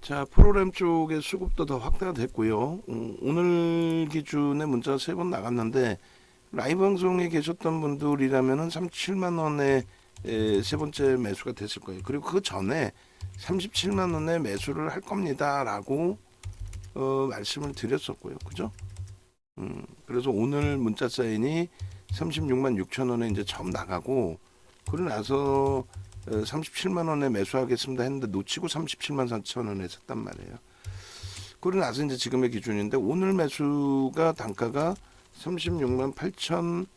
자, 프로그램 쪽의 수급도 더 확대가 됐고요. 오늘 기준에 문자가 3번 나갔는데 라이브 방송에 계셨던 분들이라면은 37만 원에 세 번째 매수가 됐을 거예요. 그리고 그 전에 37만 원에 매수를 할 겁니다라고 말씀을 드렸었고요. 그죠? 그래서 오늘 문자 사인이 36만 6천 원에 이제 처음 나가고 그러고 나서 37만 원에 매수하겠습니다 했는데 놓치고 37만 4천 원에 샀단 말이에요. 그러고 나서 이제 지금의 기준인데 오늘 매수가 단가가 36만 8천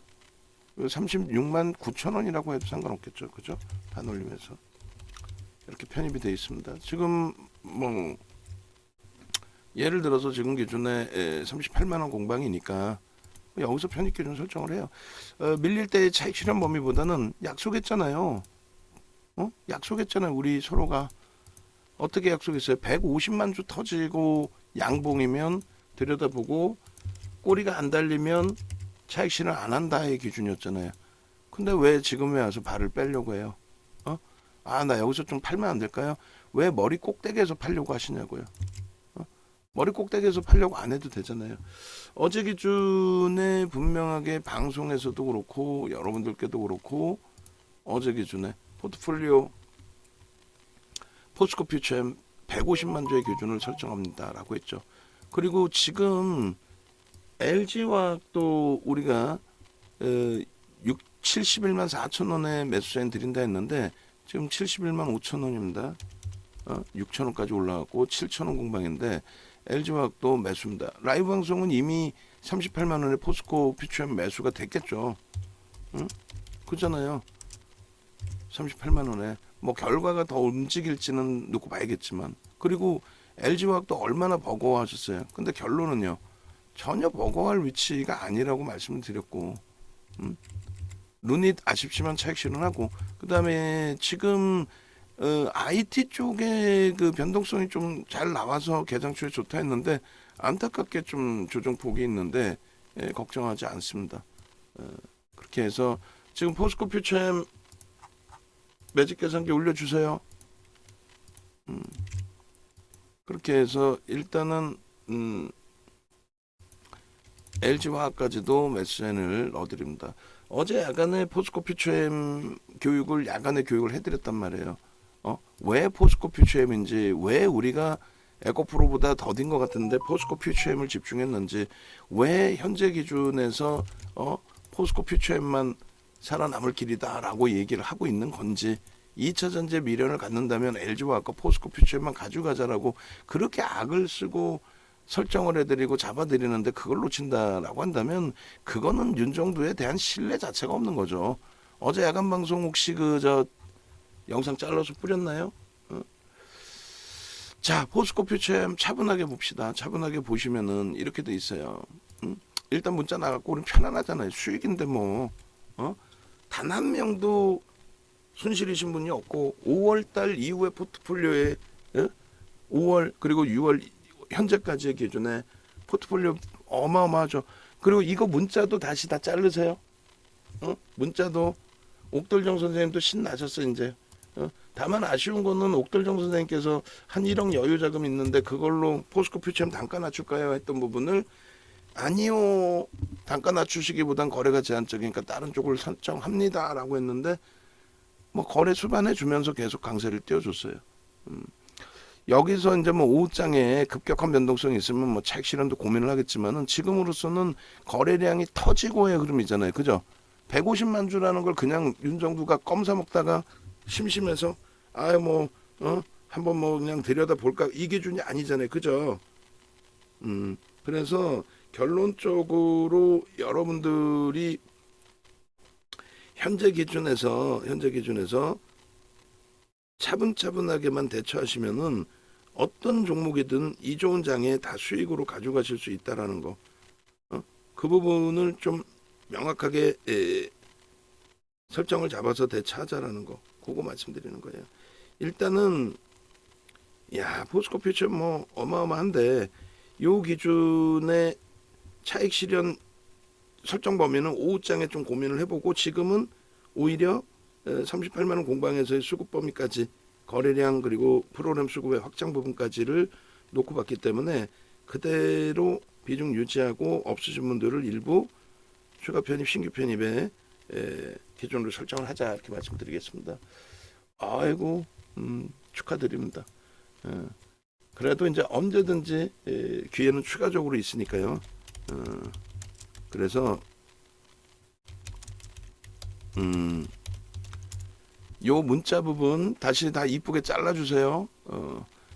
36만 9천 원이라고 해도 상관없겠죠. 그죠? 반올림해서 이렇게 편입이 되어 있습니다. 지금 뭐 예를 들어서 지금 기준에 38만 원 공방이니까 여기서 편입 기준 설정을 해요. 밀릴 때의 차익 실현 범위보다는 약속했잖아요. 약속했잖아요. 우리 서로가 어떻게 약속했어요? 150만 주 터지고 양봉이면 들여다보고 꼬리가 안 달리면 차익 실현 안 한다의 기준이었잖아요. 근데 왜 지금에 와서 발을 빼려고 해요? 나 여기서 좀 팔면 안 될까요? 왜 머리 꼭대기에서 팔려고 하시냐고요. 머리 꼭대기에서 팔려고 안 해도 되잖아요. 어제 기준에 분명하게 방송에서도 그렇고 여러분들께도 그렇고 어제 기준에 포트폴리오 포스코 퓨처엠 150만 주의 기준을 설정합니다라고 했죠. 그리고 지금 LG화학도 우리가 71만 4천 원에 매수자인 드린다 했는데 지금 71만 5천 원입니다. 6천 원까지 올라갔고 7천 원 공방인데 LG화학도 매수입니다. 라이브 방송은 이미 38만 원에 포스코 퓨처엠 매수가 됐겠죠. 그잖아요. 38만 원에 뭐 결과가 더 움직일지는 놓고 봐야겠지만 그리고 LG화학도 얼마나 버거워하셨어요. 근데 결론은요. 전혀 버거워할 위치가 아니라고 말씀을 드렸고 룬잇 아쉽지만 차익 실현하고 그 다음에 지금 IT 쪽에 그 변동성이 좀 잘 나와서 개장추에 좋다 했는데 안타깝게 좀 조정폭이 있는데 걱정하지 않습니다. 그렇게 해서 지금 포스코 퓨처엠 매직 계산기 올려주세요. 그렇게 해서 일단은 LG화학까지도 매수자인을 넣어드립니다. 어제 야간에 포스코 퓨처엠 교육을 야간에 교육을 해드렸단 말이에요. 왜 포스코 퓨처엠인지 왜 우리가 에코프로보다 더딘 것 같은데 포스코 퓨처엠을 집중했는지 왜 현재 기준에서 포스코 퓨처엠만 살아남을 길이다라고 얘기를 하고 있는 건지 2차 전지에 미련을 갖는다면 LG화학과 포스코 퓨처엠만 가져가자라고 그렇게 악을 쓰고 설정을 해드리고 잡아드리는데 그걸 놓친다라고 한다면 그거는 윤정도에 대한 신뢰 자체가 없는 거죠. 어제 야간 방송 혹시 영상 잘라서 뿌렸나요? 자, 포스코 퓨처엠 차분하게 봅시다. 차분하게 보시면은 이렇게 돼 있어요. 일단 문자 나갔고 우리는 편안하잖아요. 수익인데 뭐 단 한 명도 손실이신 분이 없고 5월달 이후에 포트폴리오에 5월 그리고 6월 현재까지의 기준에 포트폴리오 어마어마하죠. 그리고 이거 문자도 다시 다 자르세요. 문자도 옥돌정 선생님도 신나셨어 이제. 다만 아쉬운 거는 옥돌정 선생님께서 한 1억 여유 자금 있는데 그걸로 포스코 퓨처엠 단가 낮출까요 했던 부분을 아니요 단가 낮추시기보단 거래가 제한적이니까 다른 쪽을 선정합니다라고 했는데 뭐 거래 수반해 주면서 계속 강세를 띄워줬어요. 여기서 이제 뭐 오후장에 급격한 변동성이 있으면 뭐 차익 실현도 고민을 하겠지만은 지금으로서는 거래량이 터지고의 흐름이잖아요. 그죠? 150만 주라는 걸 그냥 윤정부가 껌 사 먹다가 심심해서 한번 뭐 그냥 들여다 볼까 이 기준이 아니잖아요. 그죠? 그래서 결론적으로 여러분들이 현재 기준에서 차분차분하게만 대처하시면은 어떤 종목이든 이 좋은 장에 다 수익으로 가져가실 수 있다라는 거. 그 부분을 좀 명확하게 설정을 잡아서 대처하자라는 거. 그거 말씀드리는 거예요. 일단은 포스코 퓨처 뭐 어마어마한데 요 기준의 차익 실현 설정 범위는 오후장에 좀 고민을 해보고 지금은 오히려 38만 원 공방에서의 수급 범위까지 거래량 그리고 프로그램 수급의 확장 부분까지를 놓고 봤기 때문에 그대로 비중 유지하고 없으신 분들을 일부 추가 편입, 신규 편입에 기준으로 설정을 하자 이렇게 말씀드리겠습니다. 아이고 축하드립니다. 그래도 이제 언제든지 기회는 추가적으로 있으니까요. 그래서 요 문자 부분 다시 다 이쁘게 잘라주세요.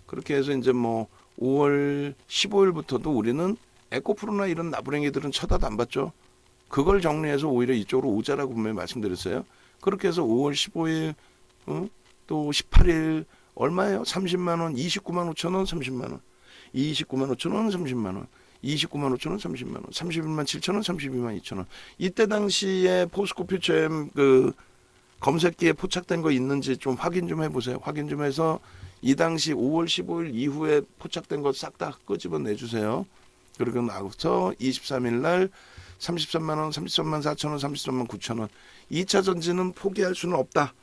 그렇게 해서 이제 뭐 5월 15일부터도 우리는 에코프로나 이런 나부랭이들은 쳐다도 안 봤죠. 그걸 정리해서 오히려 이쪽으로 오자라고 분명히 말씀드렸어요. 그렇게 해서 5월 15일 또 18일 얼마예요? 30만 원, 29만 5천 원, 30만 원, 29만 5천 원, 30만 원, 29만 5천 원, 30만 원, 31만 7천 원, 32만 2천 원. 이때 당시에 포스코 퓨처엠 그 검색기에 포착된 거 있는지 좀 확인 좀 해보세요. 확인 좀 해서 이 당시 5월 15일 이후에 포착된 거 싹 다 끄집어 내주세요. 그리고 나서 23일 날 33만 원, 33만 4천 원, 33만 9천 원. 2차 전지는 포기할 수는 없다.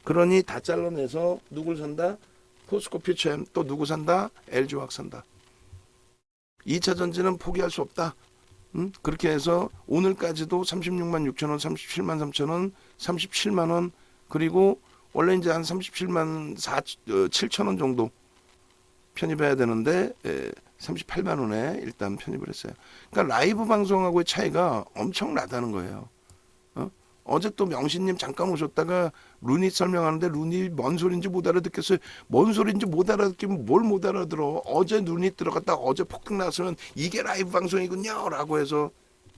그러니 다 잘라내서 누굴 산다? 포스코 퓨처엠. 또 누구 산다? LG화학 산다. 2차 전지는 포기할 수 없다. 그렇게 해서 오늘까지도 36만 6천 원, 37만 3천 원, 37만 원, 그리고 원래 이제 한 37만 7천 원 정도 편입해야 되는데 38만 원에 일단 편입을 했어요. 그러니까 라이브 방송하고의 차이가 엄청나다는 거예요. 어제 또 명신님 잠깐 오셨다가 루닛 설명하는데 루닛 뭔 소린지 못 알아듣겠어요. 뭔 소린지 못 알아듣기면 뭘 못 알아들어. 어제 루닛 들어갔다 어제 폭등 나왔으면 이게 라이브 방송이군요 라고 해서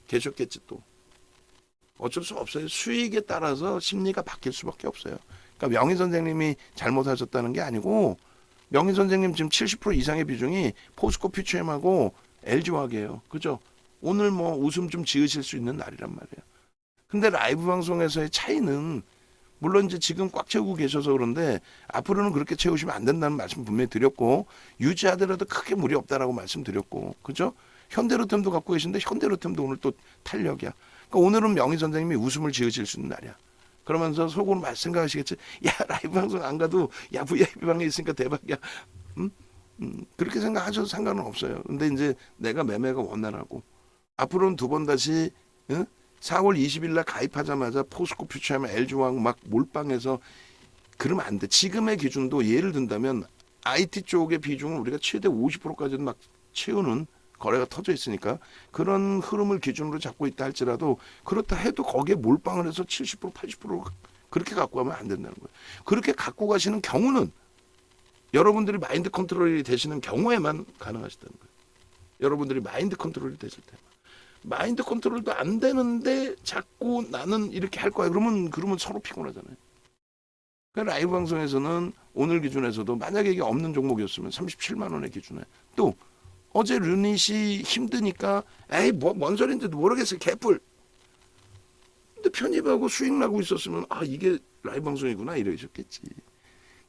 계셨겠지. 또 어쩔 수 없어요. 수익에 따라서 심리가 바뀔 수밖에 없어요. 그러니까 명희 선생님이 잘못하셨다는 게 아니고 명희 선생님 지금 70% 이상의 비중이 포스코 퓨처엠하고 LG화학이에요. 그죠? 오늘 뭐 웃음 좀 지으실 수 있는 날이란 말이에요. 근데 라이브 방송에서의 차이는 물론 이제 지금 꽉 채우고 계셔서 그런데 앞으로는 그렇게 채우시면 안 된다는 말씀 분명히 드렸고 유지하더라도 크게 무리 없다라고 말씀드렸고 그죠? 현대로템도 갖고 계신데 현대로템도 오늘 또 탄력이야. 그러니까 오늘은 명희 선생님이 웃음을 지으실 수 있는 날이야. 그러면서 속으로 생각하시겠지. 야 라이브 방송 안 가도 야 VIP 방에 있으니까 대박이야. 그렇게 생각하셔도 상관은 없어요. 근데 이제 내가 매매가 원활하고 앞으로는 두 번 다시 4월 20일 날 가입하자마자 포스코 퓨처엠 LG화학 막 몰빵해서 그러면 안 돼. 지금의 기준도 예를 든다면 IT 쪽의 비중을 우리가 최대 50%까지는 막 채우는 거래가 터져 있으니까 그런 흐름을 기준으로 잡고 있다 할지라도 그렇다 해도 거기에 몰빵을 해서 70% 80% 그렇게 갖고 가면 안 된다는 거예요. 그렇게 갖고 가시는 경우는 여러분들이 마인드 컨트롤이 되시는 경우에만 가능하시다는 거예요. 여러분들이 마인드 컨트롤이 되실 때만. 마인드 컨트롤도 안 되는데 자꾸 나는 이렇게 할 거야. 그러면 서로 피곤하잖아요. 그러니까 라이브 방송에서는 오늘 기준에서도 만약에 이게 없는 종목이었으면 37만 원의 기준에 또 어제 루닛이 힘드니까 에이 뭔 소린지도 모르겠어요. 개뿔. 근데 편입하고 수익 나고 있었으면 아 이게 라이브 방송이구나 이러셨겠지.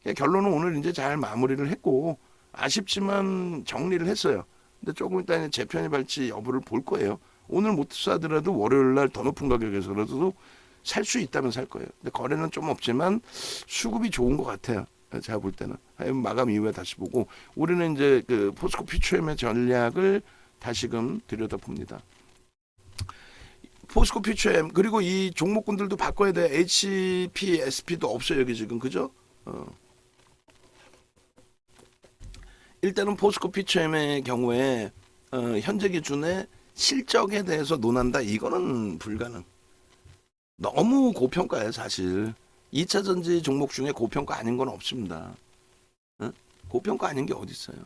그러니까 결론은 오늘 이제 잘 마무리를 했고 아쉽지만 정리를 했어요. 근데 조금 이따 재편입할지 여부를 볼 거예요. 오늘 못 사더라도 월요일 날 더 높은 가격에서라도 살 수 있다면 살 거예요. 근데 거래는 좀 없지만 수급이 좋은 것 같아요. 제가 볼 때는 마감 이후에 다시 보고 우리는 이제 그 포스코 퓨처엠의 전략을 다시금 들여다봅니다. 포스코 퓨처엠 그리고 이 종목군들도 바꿔야 돼. HP, SP도 없어요 여기 지금 그죠? 일단은 포스코 퓨처엠의 경우에 현재 기준에 실적에 대해서 논한다 이거는 불가능. 너무 고평가예요 사실. 2차 전지 종목 중에 고평가 아닌 건 없습니다. 고평가 아닌 게 어디 있어요.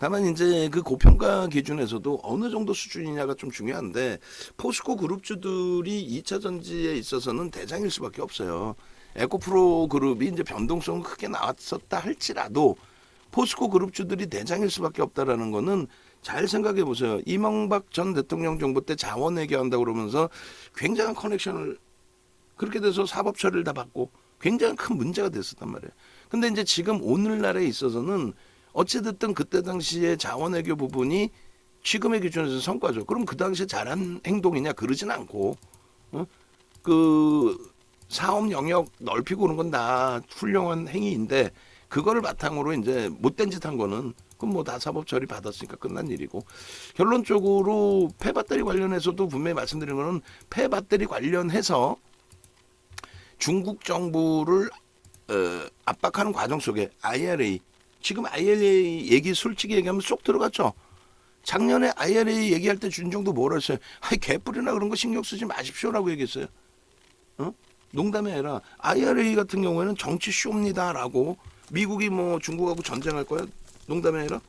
다만 이제 그 고평가 기준에서도 어느 정도 수준이냐가 좀 중요한데 포스코 그룹주들이 2차 전지에 있어서는 대장일 수밖에 없어요. 에코프로 그룹이 이제 변동성 크게 나왔었다 할지라도 포스코 그룹주들이 대장일 수밖에 없다라는 거는 잘 생각해 보세요. 이명박 전 대통령 정부 때 자원 외교한다고 그러면서 굉장한 커넥션을 그렇게 돼서 사법 처리를 다 받고 굉장히 큰 문제가 됐었단 말이에요. 근데 이제 지금 오늘날에 있어서는 어찌됐든 그때 당시에 자원 외교 부분이 지금의 기준에서 성과죠. 그럼 그 당시에 잘한 행동이냐 그러진 않고 그 사업 영역 넓히고 그런 건 다 훌륭한 행위인데 그거를 바탕으로 이제 못된 짓 한 거는 그건 뭐 다 사법 처리 받았으니까 끝난 일이고, 결론적으로 폐배터리 관련해서도 분명히 말씀드린 거는 폐배터리 관련해서 중국 정부를 압박하는 과정 속에 IRA, 지금 IRA 얘기 솔직히 얘기하면 쏙 들어갔죠. 작년에 IRA 얘기할 때 준정도 뭐라 했어요? 아이 개뿔이나 그런 거 신경 쓰지 마십시오라고 얘기했어요. 어? 농담이 아니라 IRA 같은 경우에는 정치 쇼입니다라고, 미국이 뭐 중국하고 전쟁할 거야? 농담이 아니라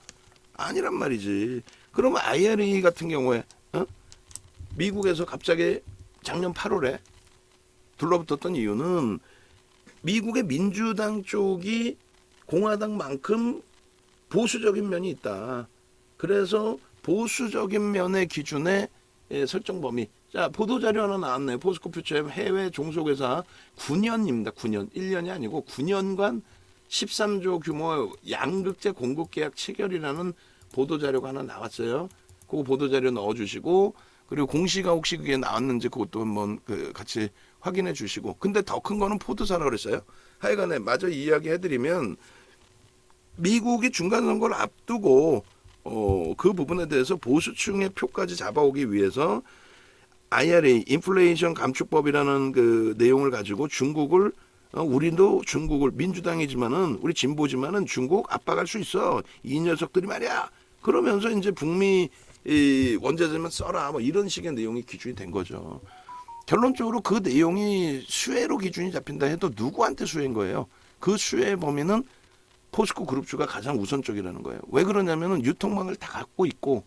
아니란 말이지. 그러면 IRA 같은 경우에 미국에서 갑자기 작년 8월에 둘러붙었던 이유는 미국의 민주당 쪽이 공화당만큼 보수적인 면이 있다. 그래서 보수적인 면의 기준의 설정 범위. 자, 보도자료 하나 나왔네요. 포스코 퓨처의 해외 종속회사 9년입니다. 9년. 1년이 아니고 9년간 13조 규모 양극재 공급 계약 체결이라는 보도자료가 하나 나왔어요. 그거 보도자료 넣어주시고, 그리고 공시가 혹시 그게 나왔는지 그것도 한번 같이 확인해 주시고. 근데 더 큰 거는 포드사라 그랬어요. 하여간에 마저 이야기 해드리면, 미국이 중간선거를 앞두고 그 부분에 대해서 보수층의 표까지 잡아오기 위해서 IRA, 인플레이션 감축법이라는 그 내용을 가지고 중국을, 우리도 중국을, 민주당이지만은 우리 진보지만은 중국 압박할 수 있어, 이 녀석들이 말이야. 그러면서 이제 북미 원자재만 써라, 뭐 이런 식의 내용이 기준이 된 거죠. 결론적으로 그 내용이 수혜로 기준이 잡힌다 해도 누구한테 수혜인 거예요? 그 수혜의 범위는 포스코 그룹주가 가장 우선적이라는 거예요. 왜 그러냐면은 유통망을 다 갖고 있고,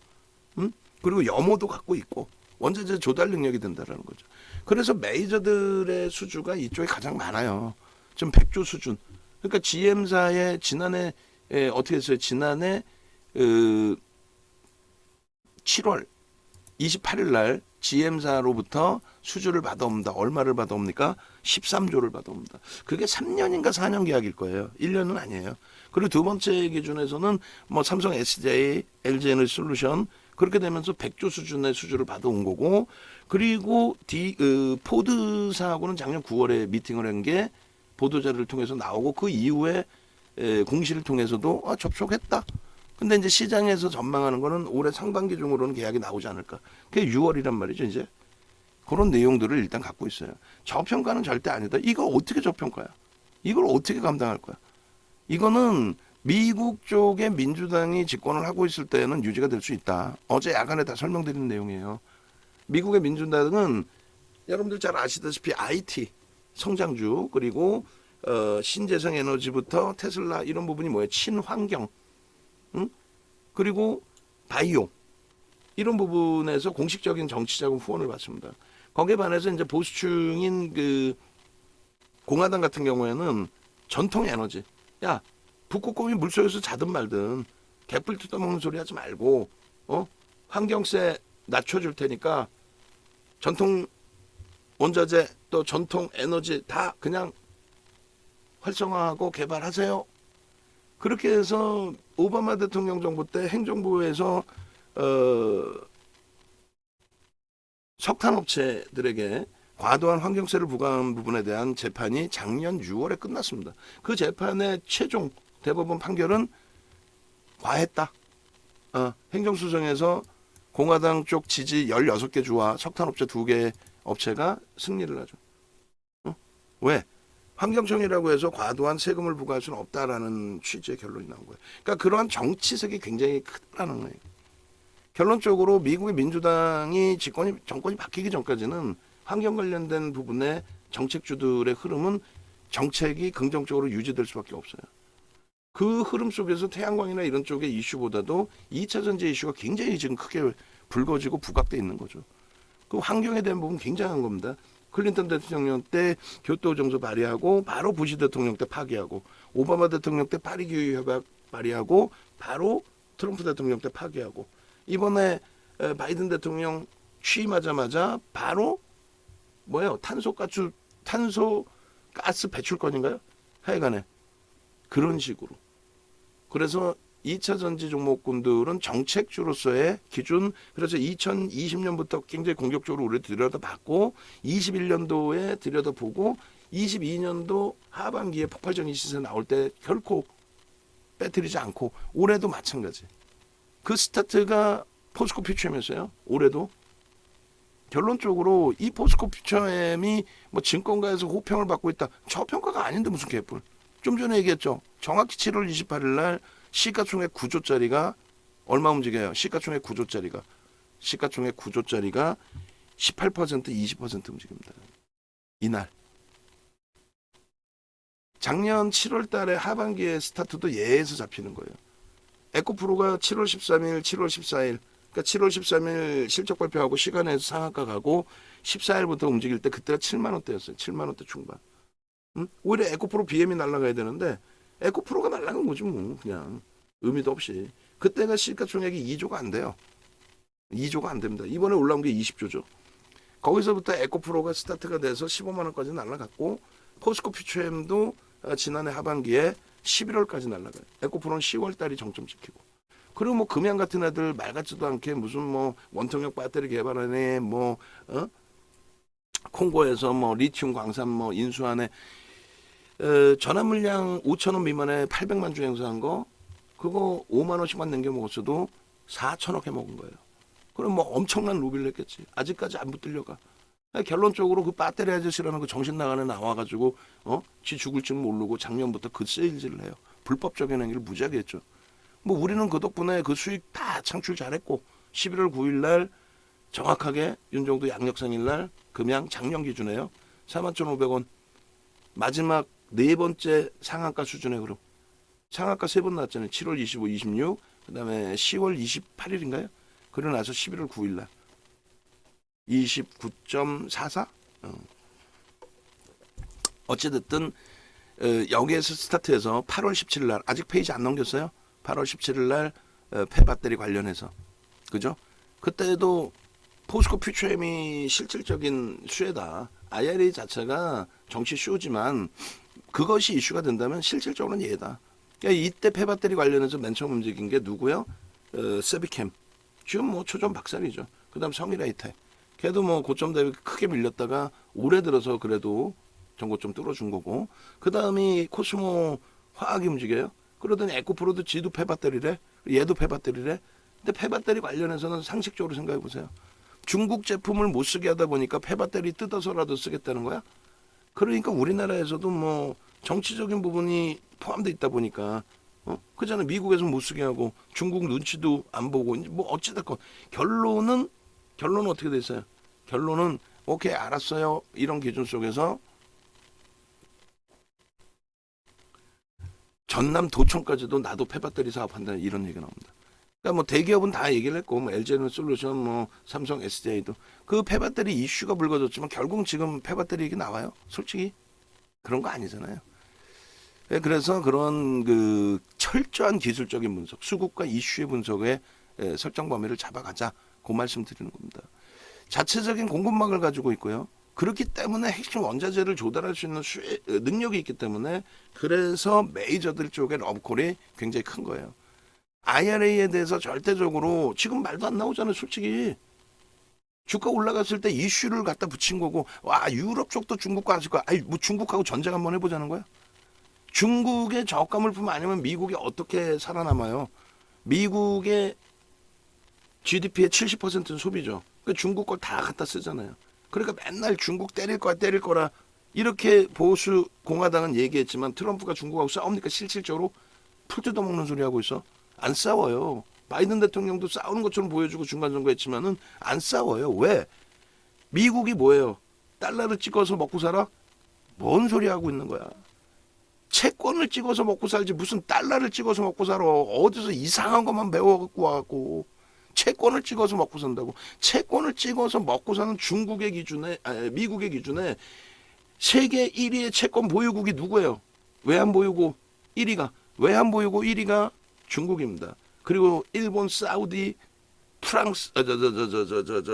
그리고 염호도 갖고 있고, 원자재 조달 능력이 된다라는 거죠. 그래서 메이저들의 수주가 이쪽에 가장 많아요. 지금 100조 수준. 그러니까 GM사의 지난해 어떻게 했어요? 지난해 7월 28일 날 GM사로부터 수주를 받아옵니다. 얼마를 받아옵니까? 13조를 받아옵니다. 그게 3년인가 4년 계약일 거예요. 1년은 아니에요. 그리고 두 번째 기준에서는 뭐 삼성 SJ, LG에너지솔루션, 그렇게 되면서 100조 수준의 수주를 받아온 거고, 그리고 포드사하고는 작년 9월에 미팅을 한 게 보도자료를 통해서 나오고, 그 이후에 공시를 통해서도 접촉했다. 근데 이제 시장에서 전망하는 거는 올해 상반기 중으로는 계약이 나오지 않을까. 그게 6월이란 말이죠, 이제. 그런 내용들을 일단 갖고 있어요. 저평가는 절대 아니다. 이거 어떻게 저평가야? 이걸 어떻게 감당할 거야? 이거는 미국 쪽에 민주당이 집권을 하고 있을 때는 유지가 될 수 있다. 어제 야간에 다 설명드린 내용이에요. 미국의 민주당은 여러분들 잘 아시다시피 IT, 성장주, 그리고 신재생 에너지부터 테슬라 이런 부분이 뭐예요? 친환경, 그리고 바이오 이런 부분에서 공식적인 정치자금 후원을 받습니다. 거기에 반해서 이제 보수층인 그 공화당 같은 경우에는 전통 에너지, 야 북극곰이 물속에서 자든 말든 개뿔 뜯어먹는 소리 하지 말고 환경세 낮춰줄 테니까 전통 원자재 또 전통 에너지 다 그냥 활성화하고 개발하세요. 그렇게 해서 오바마 대통령 정부 때 행정부에서 석탄업체들에게 과도한 환경세를 부과한 부분에 대한 재판이 작년 6월에 끝났습니다. 그 재판의 최종 대법원 판결은 과했다. 행정소송에서 공화당 쪽 지지 16개 주와 석탄업체 2개 업체가 승리를 하죠. 왜? 환경청이라고 해서 과도한 세금을 부과할 수는 없다라는 취지의 결론이 나온 거예요. 그러니까 그러한 정치색이 굉장히 크다는 거예요. 결론적으로 미국의 민주당이 정권이 바뀌기 전까지는 환경 관련된 부분의 정책주들의 흐름은 정책이 긍정적으로 유지될 수밖에 없어요. 그 흐름 속에서 태양광이나 이런 쪽의 이슈보다도 2차 전지 이슈가 굉장히 지금 크게 불거지고 부각돼 있는 거죠. 그 환경에 대한 부분 굉장한 겁니다. 클린턴 대통령 때 교토 정서 발의하고 바로 부시 대통령 때 파기하고, 오바마 대통령 때 파리 기후 협약 발의하고 바로 트럼프 대통령 때 파기하고, 이번에 바이든 대통령 취임하자마자 바로 뭐예요? 탄소가스 배출권인가요? 하여간에 그런 식으로. 그래서 2차 전지 종목군들은 정책주로서의 기준, 그래서 2020년부터 굉장히 공격적으로 우리 들여다봤고, 21년도에 들여다보고 22년도 하반기에 폭발적인 시세 나올 때 결코 빼뜨리지 않고 올해도 마찬가지. 그 스타트가 포스코 퓨처엠이었어요. 올해도 결론적으로 이 포스코 퓨처엠이 뭐 증권가에서 호평을 받고 있다. 저평가가 아닌데 무슨 개뿔. 좀 전에 얘기했죠. 정확히 7월 28일 날 시가총액 9조짜리가 얼마 움직여요? 시가총액 9조짜리가 18% 20% 움직입니다. 이날. 작년 7월 달에 하반기에 스타트도 예에서 잡히는 거예요. 에코프로가 7월 13일, 7월 14일, 그러니까 7월 13일 실적 발표하고 시간에서 상한가 가고 14일부터 움직일 때 그때가 7만 원대였어요. 7만 원대 중반. 오히려 에코프로 BM이 날아가야 되는데 에코프로가 날아간 거지 뭐 그냥 의미도 없이. 그때가 시가총액이 2조가 안 돼요. 2조가 안 됩니다. 이번에 올라온 게 20조죠. 거기서부터 에코프로가 스타트가 돼서 15만 원까지 날아갔고 포스코 퓨처엠도 지난해 하반기에 11월까지 날아가요. 에코프로는 10월 달이 정점 찍히고. 그리고 뭐 금양 같은 애들 말 같지도 않게 무슨 뭐 원통력 배터리 개발하네 뭐 콩고에서 뭐 리튬 광산 뭐 인수하네 전환 물량 5,000원 미만에 800만 주 행사한 거 그거 5만 원씩만 남겨 먹었어도 4천억 해 먹은 거예요. 그럼 뭐 엄청난 로비를 했겠지. 아직까지 안 붙들려가. 결론적으로 그 배터리 아저씨라는 그 정신 나가는 나와가지고 지 죽을 줄 모르고 작년부터 그 세일즈를 해요. 불법적인 행위를 무지하게 했죠. 뭐 우리는 그 덕분에 그 수익 다 창출 잘했고 11월 9일 날 정확하게 윤정도 양력상일 날 금양 작년 기준에요. 41,500원 마지막 네 번째 상한가 수준의 흐름. 상한가 세 번 나왔잖아요. 7월 25, 26 그다음에 10월 28일인가요? 그러고 나서 11월 9일 날 29.44? 어찌됐든 여기에서 스타트해서 8월 17일 날 아직 페이지 안 넘겼어요. 8월 17일 날 폐배터리 관련해서 그죠? 그때도 포스코 퓨처엠이 실질적인 수혜다. IRA 자체가 정치 쇼지만 그것이 이슈가 된다면 실질적으로는 얘다. 그러니까 이때 폐배터리 관련해서 맨 처음 움직인 게 누구요? 세비캠. 지금 뭐 초전 박살이죠. 그 다음 성일아이텍. 걔도 뭐 고점 대비 크게 밀렸다가 올해 들어서 그래도 전고점 뚫어준 거고. 그 다음이 코스모 화학이 움직여요. 그러더니 에코프로도 지도 폐배터리래. 얘도 폐배터리래. 근데 폐배터리 관련해서는 상식적으로 생각해 보세요. 중국 제품을 못 쓰게 하다 보니까 폐배터리 뜯어서라도 쓰겠다는 거야? 그러니까 우리나라에서도 뭐 정치적인 부분이 포함되어 있다 보니까 그잖아. 미국에서 못 쓰게 하고 중국 눈치도 안 보고 뭐 어찌됐건 결론은 어떻게 됐어요? 결론은 오케이 알았어요. 이런 기준 속에서 전남 도청까지도 나도 폐배터리 사업한다 이런 얘기가 나옵니다. 그러니까 뭐 대기업은 다 얘기를 했고 뭐 LG에너솔루션 뭐 삼성 SDI도 그 폐배터리 이슈가 불거졌지만 결국 지금 폐배터리 얘기 나와요. 솔직히 그런 거 아니잖아요. 그래서 그런 그 철저한 기술적인 분석, 수급과 이슈의 분석에 설정 범위를 잡아가자 그 말씀 드리는 겁니다. 자체적인 공급망을 가지고 있고요. 그렇기 때문에 핵심 원자재를 조달할 수 있는 능력이 있기 때문에 그래서 메이저들 쪽에 러브콜이 굉장히 큰 거예요. IRA에 대해서 절대적으로 지금 말도 안 나오잖아요. 솔직히. 주가 올라갔을 때 이슈를 갖다 붙인 거고 와 유럽 쪽도 중국과 하실 거야. 아니 뭐 중국하고 전쟁 한번 해보자는 거야. 중국의 저가 물품 아니면 미국이 어떻게 살아남아요? 미국의 GDP의 70%는 소비죠. 그 중국 걸 다 갖다 쓰잖아요. 그러니까 맨날 중국 때릴 거라 이렇게 보수 공화당은 얘기했지만 트럼프가 중국하고 싸웁니까? 실질적으로 풀 뜯어먹는 소리 하고 있어. 안 싸워요. 바이든 대통령도 싸우는 것처럼 보여주고 중간선거했지만은 안 싸워요. 왜? 미국이 뭐예요? 달러를 찍어서 먹고 살아? 뭔 소리 하고 있는 거야? 채권을 찍어서 먹고 살지 무슨 달러를 찍어서 먹고 살아. 어디서 이상한 것만 배워갖고 와갖고 채권을 찍어서 먹고 산다고. 채권을 찍어서 먹고 사는 중국의 기준에 미국의 기준에 세계 1위의 채권 보유국이 누구예요? 외환 보유고 1위가 외환 보유고 1위가 중국입니다. 그리고 일본, 사우디, 프랑스,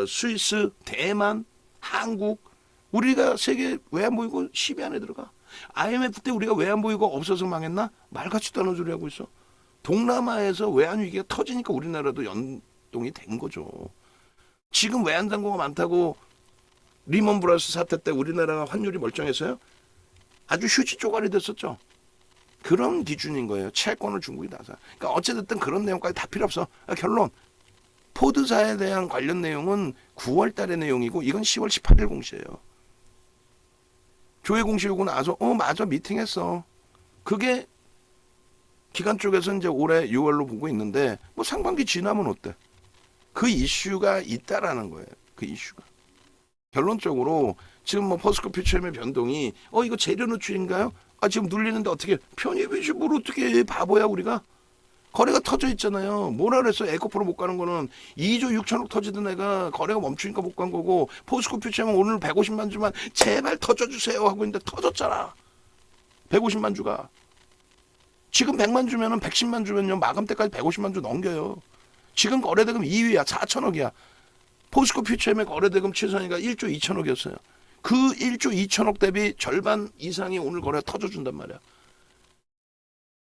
스위스, 대만, 한국 우리가 세계 외환 보유고 10위 안에 들어가. IMF 때 우리가 외환 보유고 없어서 망했나? 말 같지도 않은 소리 하고 있어. 동남아에서 외환 위기가 터지니까 우리나라도 연동이 된 거죠. 지금 외환 잔고가 많다고 리먼 브라더스 사태 때 우리나라가 환율이 멀쩡했어요? 아주 휴지 쪼가리 됐었죠. 그런 기준인 거예요. 채권을 중국이 다 사. 그러니까 어찌됐든 그런 내용까지 다 필요 없어. 결론. 포드사에 대한 관련 내용은 9월 달의 내용이고 이건 10월 18일 공시예요. 조회 공시 오고 나서 맞아 미팅했어. 그게 기관 쪽에서 이제 올해 6월로 보고 있는데 뭐 상반기 지나면 어때? 그 이슈가 있다라는 거예요. 그 이슈가. 결론적으로 지금 뭐 포스코 퓨처엠의 변동이 이거 재료 노출인가요? 지금 눌리는데 어떻게 편입이지 뭘 어떻게 해? 바보야 우리가. 거래가 터져 있잖아요. 뭐라 그랬어? 에코프로 못 가는 거는 2조 6천억 터지던 애가 거래가 멈추니까 못 간 거고 포스코 퓨처엠은 오늘 150만 주만 제발 터져주세요 하고 있는데 터졌잖아. 150만 주가. 지금 100만 주면은 110만 주면요 마감 때까지 150만 주 넘겨요. 지금 거래대금 2위야. 4천억이야. 포스코 퓨처엠의 거래대금 최선이가 1조 2천억이었어요. 그 1조 2천억 대비 절반 이상이 오늘 거래가 터져준단 말이야.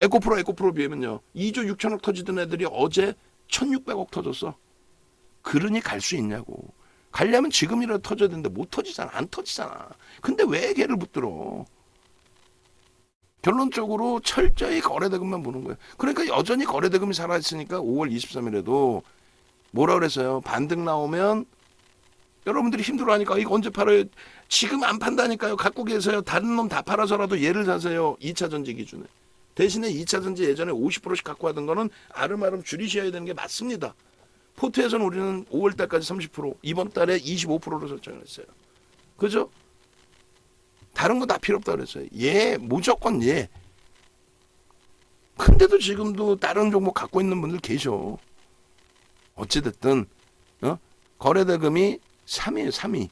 에코프로 비하면요. 2조 6천억 터지던 애들이 어제 1600억 터졌어. 그러니 갈 수 있냐고. 가려면 지금이라도 터져야 되는데 못 터지잖아. 안 터지잖아. 근데 왜 걔를 붙들어. 결론적으로 철저히 거래대금만 보는 거예요. 그러니까 여전히 거래대금이 살아있으니까 5월 23일에도 뭐라 그랬어요. 반등 나오면 여러분들이 힘들어하니까 이거 언제 팔아요. 지금 안 판다니까요. 갖고 계세요. 다른 놈 다 팔아서라도 얘를 사세요. 2차전지 기준에. 대신에 2차전지 예전에 50%씩 갖고 하던 거는 아름아름 줄이셔야 되는 게 맞습니다. 포트에서는 우리는 5월 달까지 30%, 이번 달에 25%로 설정을 했어요. 그죠? 다른 거 다 필요 없다 그랬어요. 무조건 근데도 지금도 다른 종목 갖고 있는 분들 계셔. 어찌됐든 거래대금이 3위에요. 3위.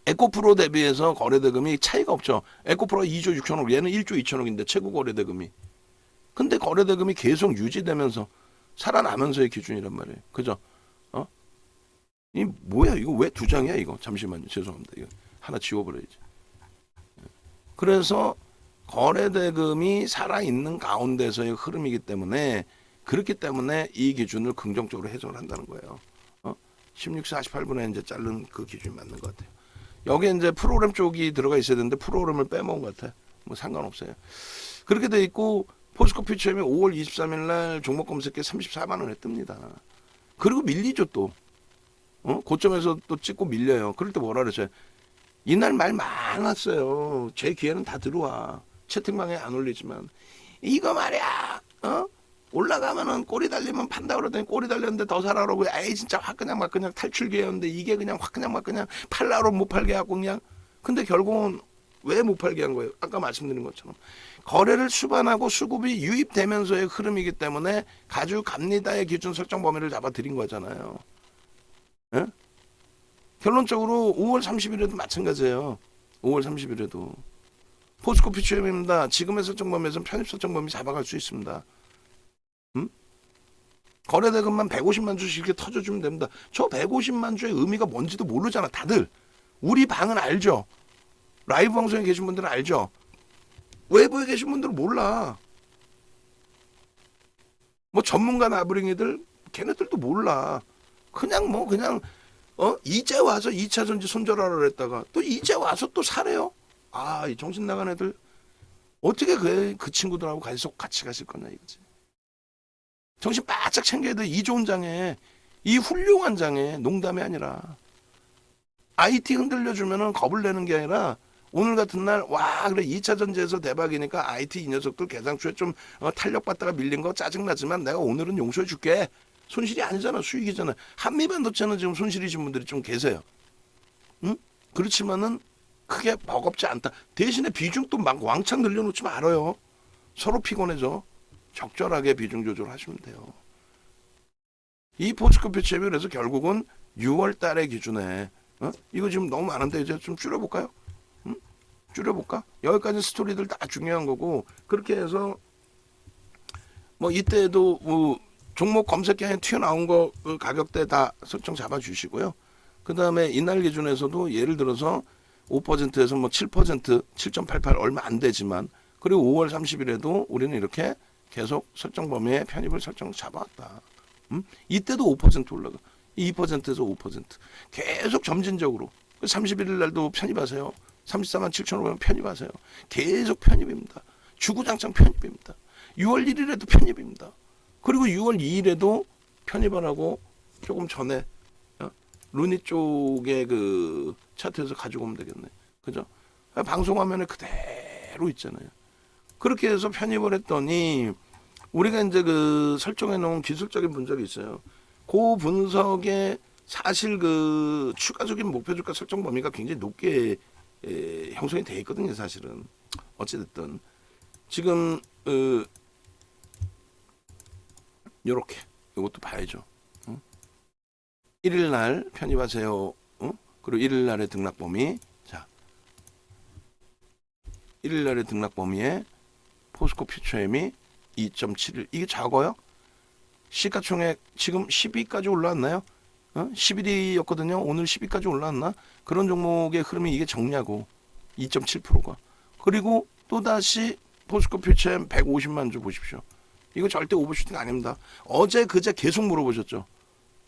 에코프로 대비해서 거래대금이 차이가 없죠. 에코프로가 2조 6천억, 얘는 1조 2천억인데 최고 거래대금이. 근데 거래대금이 계속 유지되면서 살아나면서의 기준이란 말이에요. 그죠? 이 뭐야 이거 왜 두 장이야 이거? 잠시만요. 죄송합니다. 이거 하나 지워버려야지. 그래서 거래대금이 살아있는 가운데서의 흐름이기 때문에 그렇기 때문에 이 기준을 긍정적으로 해석을 한다는 거예요. 16시 48분에 이제 자른 그 기준이 맞는 것 같아요. 여기에 이제 프로그램 쪽이 들어가 있어야 되는데 프로그램을 빼먹은 것 같아. 뭐 상관없어요. 그렇게 돼 있고 포스코 퓨처엠이 5월 23일 날 종목 검색에 34만 원에 뜹니다. 그리고 밀리죠 또. 고점에서 또 찍고 밀려요. 그럴 때 뭐라 그랬어요? 이날 말 많았어요. 제 귀에는 다 들어와. 채팅방에 안 올리지만 이거 말이야. 올라가면은 꼬리 달리면 판다 그러더니 꼬리 달렸는데 더 사라고 에이 진짜 확 그냥 막 그냥 탈출 기회였는데 이게 그냥 확 그냥 막 그냥 팔라로 못 팔게 하고 그냥. 근데 결국은 왜 못 팔게 한 거예요? 아까 말씀드린 것처럼 거래를 수반하고 수급이 유입되면서의 흐름이기 때문에 가지고 갑니다의 기준 설정 범위를 잡아 드린 거잖아요. 예? 결론적으로 5월 30일에도 마찬가지예요. 5월 30일에도 포스코 퓨처엠입니다. 지금의 설정 범위에서는 편입 설정 범위 잡아갈 수 있습니다. 거래대금만 150만 주씩 이렇게 터져주면 됩니다. 저 150만 주의 의미가 뭔지도 모르잖아. 다들. 우리 방은 알죠. 라이브 방송에 계신 분들은 알죠. 외부에 계신 분들은 몰라. 뭐 전문가 나부랭이들 걔네들도 몰라. 그냥 이제 와서 2차전지 손절하라 그랬다가 또 이제 와서 또 사래요. 이 정신 나간 애들 어떻게 그 친구들하고 계속 같이 가실 거냐 이거지. 정신 바짝 챙겨야 돼. 이 좋은 장에, 이 훌륭한 장에 농담이 아니라 IT 흔들려주면은 겁을 내는 게 아니라 오늘 같은 날 그래 2차 전지에서 대박이니까 IT 이 녀석들 계상추에 좀 탄력받다가 밀린 거 짜증나지만 내가 오늘은 용서해 줄게. 손실이 아니잖아. 수익이잖아. 한미반도체는 지금 손실이신 분들이 좀 계세요. 그렇지만은 크게 버겁지 않다. 대신에 비중도 막 왕창 늘려놓지 말아요. 서로 피곤해져. 적절하게 비중 조절하시면 돼요. 이 포스코 퓨처엠이 그래서 결국은 6월 달의 기준에 이거 지금 너무 많은데 이제 좀 줄여볼까요? 줄여볼까? 여기까지 스토리들 다 중요한 거고 그렇게 해서 뭐 이때도 뭐 종목 검색량에 튀어나온 거 그 가격대 다 설정 잡아주시고요. 그 다음에 이날 기준에서도 예를 들어서 5%에서 뭐 7%, 7.88 얼마 안 되지만 그리고 5월 30일에도 우리는 이렇게 계속 설정 범위에 편입을 설정 잡아왔다. 이때도 5% 올라가. 2%에서 5%. 계속 점진적으로. 31일 날도 편입하세요. 34만 7,500원 편입하세요. 계속 편입입니다. 주구장창 편입입니다. 6월 1일에도 편입입니다. 그리고 6월 2일에도 편입을 하고 조금 전에 루니 쪽에 그 차트에서 가지고 오면 되겠네. 그죠? 방송 화면에 그대로 있잖아요. 그렇게 해서 편입을 했더니 우리가 이제 그 설정해 놓은 기술적인 분석이 있어요. 그 분석에 사실 그 추가적인 목표 주가 설정 범위가 굉장히 높게 형성이 돼 있거든요. 사실은 어찌됐든 지금 요렇게 이것도 봐야죠. 1일 날 편입하세요. 그리고 1일 날의 등락 범위. 자, 1일 날의 등락 범위에 포스코 퓨처엠이 2.71 이게 작아요? 시가총액 지금 10위까지 올라왔나요? 11위였거든요. 오늘 10위까지 올라왔나? 그런 종목의 흐름이 이게 적냐고. 2.7%가. 그리고 또다시 포스코 퓨처엠 150만 주 보십시오. 이거 절대 오버슈팅 아닙니다. 어제 그제 계속 물어보셨죠.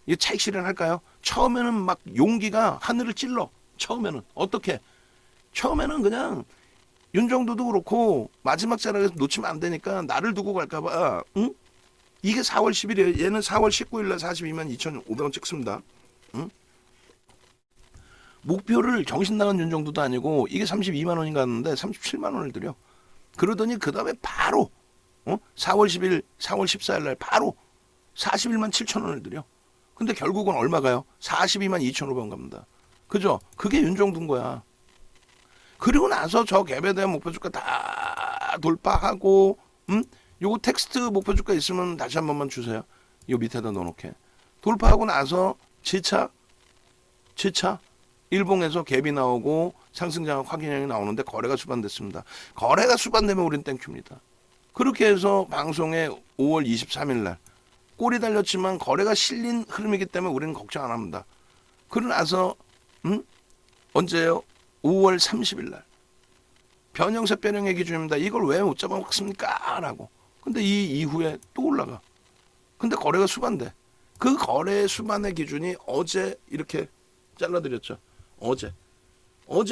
이게 차익 실현할까요? 처음에는 막 용기가 하늘을 찔러. 처음에는 어떻게? 처음에는 그냥 윤정도도 그렇고 마지막 자락에서 놓치면 안 되니까 나를 두고 갈까봐. 응? 이게 4월 10일이에요. 얘는 4월 19일날 42만 2,500원 찍습니다. 응? 목표를 정신 나간 윤정도도 아니고 이게 32만 원인가 하는데 37만 원을 드려. 그러더니 그 다음에 바로 4월 10일, 4월 14일 날 바로 41만 7천 원을 드려. 근데 결국은 얼마가요? 42만 2,500원 갑니다. 그죠? 그게 윤정도인 거야. 그리고 나서 저 갭에 대한 목표 주가 다 돌파하고 요거 텍스트 목표 주가 있으면 다시 한 번만 주세요. 요 밑에다 넣어놓게. 돌파하고 나서 지차 일봉에서 갭이 나오고 상승장악 확인량이 나오는데 거래가 수반됐습니다. 거래가 수반되면 우린 땡큐입니다. 그렇게 해서 방송에 5월 23일 날 꼬리 달렸지만 거래가 실린 흐름이기 때문에 우리는 걱정 안 합니다. 그러고 나서 언제요? 5월 30일 날 변형세 변형의 기준입니다. 이걸 왜 못 잡아먹습니까? 라고. 근데 이 이후에 또 올라가. 근데 거래가 수반돼. 그 거래 수반의 기준이 어제 이렇게 잘라드렸죠. 어제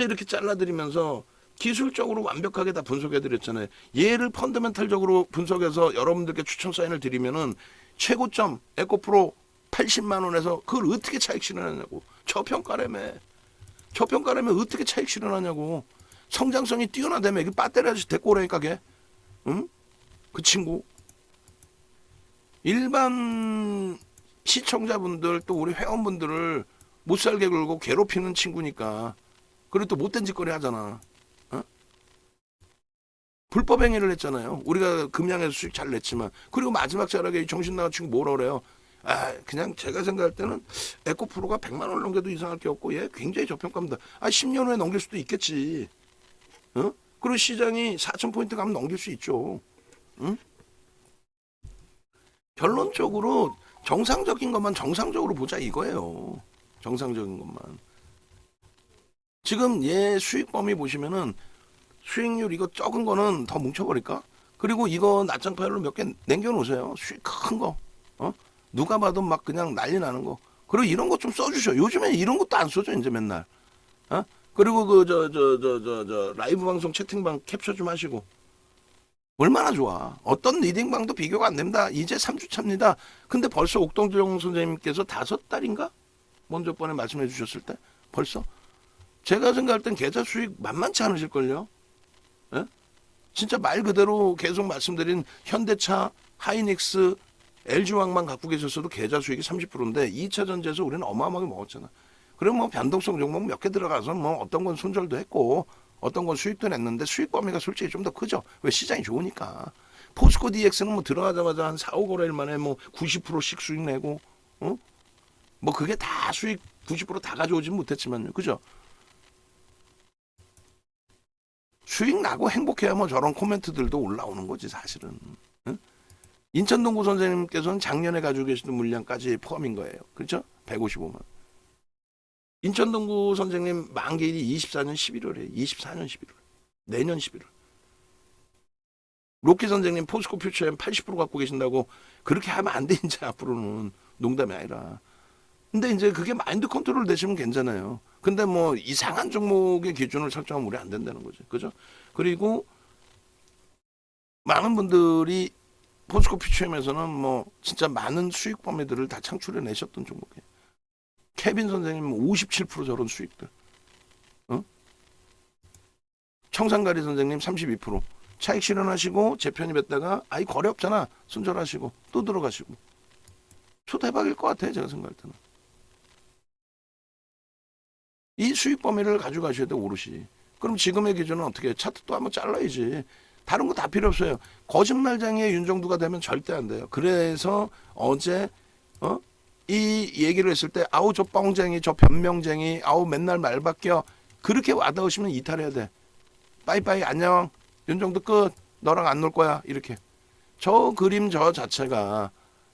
이렇게 잘라드리면서 기술적으로 완벽하게 다 분석해드렸잖아요. 얘를 펀더멘탈적으로 분석해서 여러분들께 추천 사인을 드리면은 최고점 에코프로 80만 원에서 그걸 어떻게 차익 실현하냐고. 저평가라며 어떻게 차익 실현하냐고. 성장성이 뛰어나다며. 그 배터리 아저씨 데리고 오라니까 걔. 응? 그 친구. 일반 시청자분들 또 우리 회원분들을 못살게 굴고 괴롭히는 친구니까. 그리고 또 못된 짓거리 하잖아. 불법 행위를 했잖아요. 우리가 금양에서 수익 잘 냈지만. 그리고 마지막 자락에 정신 나간 친구 뭐라 그래요? 그냥 제가 생각할 때는 에코프로가 100만 원 넘겨도 이상할 게 없고 얘 굉장히 저평가입니다. 10년 후에 넘길 수도 있겠지. 그리고 시장이 4,000포인트 가면 넘길 수 있죠. 결론적으로 정상적인 것만 정상적으로 보자 이거예요. 정상적인 것만. 지금 얘 수익 범위 보시면은 수익률 이거 적은 거는 더 뭉쳐버릴까? 그리고 이거 낮장 파일로 몇 개 남겨놓으세요. 수익 큰 거. 누가 봐도 막 그냥 난리 나는 거. 그리고 이런 거 좀 써주셔. 요즘에 이런 것도 안 써줘 이제 맨날. 그리고 그 라이브 방송 채팅방 캡처 좀 하시고. 얼마나 좋아. 어떤 리딩방도 비교가 안 됩니다. 이제 3주 차입니다. 근데 벌써 옥동정 선생님께서 5달인가? 먼저 번에 말씀해 주셨을 때 벌써 제가 생각할 땐 계좌 수익 만만치 않으실걸요. 예? 진짜 말 그대로 계속 말씀드린 현대차, 하이닉스, LG화학만 갖고 계셨어도 계좌 수익이 30%인데 2차 전지에서 우리는 어마어마하게 먹었잖아. 그럼 뭐 변동성 종목 몇 개 들어가서 뭐 어떤 건 손절도 했고 어떤 건 수익도 냈는데 수익 범위가 솔직히 좀 더 크죠. 왜 시장이 좋으니까. 포스코 DX는 뭐 들어가자마자 한 4, 5거래일 만에 뭐 90%씩 수익 내고 뭐 그게 다 수익 90%다 가져오진 못했지만요. 그죠? 수익 나고 행복해야 뭐 저런 코멘트들도 올라오는 거지 사실은. 인천동구 선생님께서는 작년에 가지고 계시던 물량까지 포함인 거예요. 그렇죠? 155만. 인천동구 선생님 만기일이 24년 11월에 24년 11월. 내년 11월. 로키 선생님 포스코 퓨처엠 80% 갖고 계신다고 그렇게 하면 안 돼 이제 앞으로는. 농담이 아니라. 근데 이제 그게 마인드 컨트롤 되시면 괜찮아요. 근데 뭐 이상한 종목의 기준을 설정하면 우리 안 된다는 거죠. 그죠? 그리고 많은 분들이 포스코 퓨처엠에서는 뭐 진짜 많은 수익 범위들을 다 창출해 내셨던 종목이에요. 케빈 선생님 57% 저런 수익들. 어? 청산가리 선생님 32%. 차익 실현하시고 재편입했다가 아이 거래 없잖아. 손절하시고 또 들어가시고. 초대박일 것 같아요. 제가 생각할 때는. 이 수익 범위를 가져가셔야 돼 오롯이. 그럼 지금의 기준은 어떻게 해? 차트 또 한번 잘라야지. 다른 거 다 필요 없어요. 거짓말쟁이의 윤정두가 되면 절대 안 돼요. 그래서 어제 이 얘기를 했을 때 아우 저 뻥쟁이 저 변명쟁이 아우 맨날 말 바뀌어 그렇게 와닿으시면 이탈해야 돼. 빠이빠이 안녕 윤정두 끝 너랑 안 놀 거야 이렇게. 저 그림 저 자체가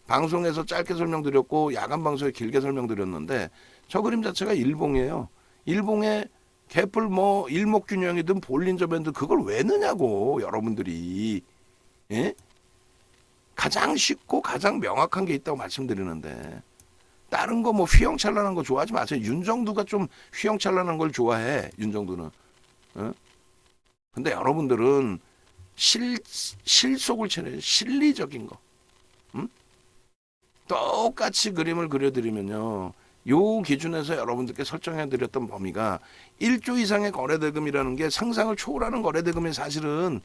방송에서 짧게 설명드렸고 야간 방송에 길게 설명드렸는데 저 그림 자체가 일봉이에요. 일봉에 개뿔 뭐 일목균형이든 볼린저 밴드 그걸 왜 넣냐고 여러분들이. 예? 가장 쉽고 가장 명확한 게 있다고 말씀드리는데 다른 거 뭐 휘영찬란한 거 좋아하지 마세요. 윤정두가 좀 휘영찬란한 걸 좋아해. 윤정두는. 근데 여러분들은 실속을 차려요. 실리적인 거. 똑같이 그림을 그려드리면요. 요 기준에서 여러분들께 설정해드렸던 범위가 1조 이상의 거래대금이라는 게 상상을 초월하는 거래대금이 사실은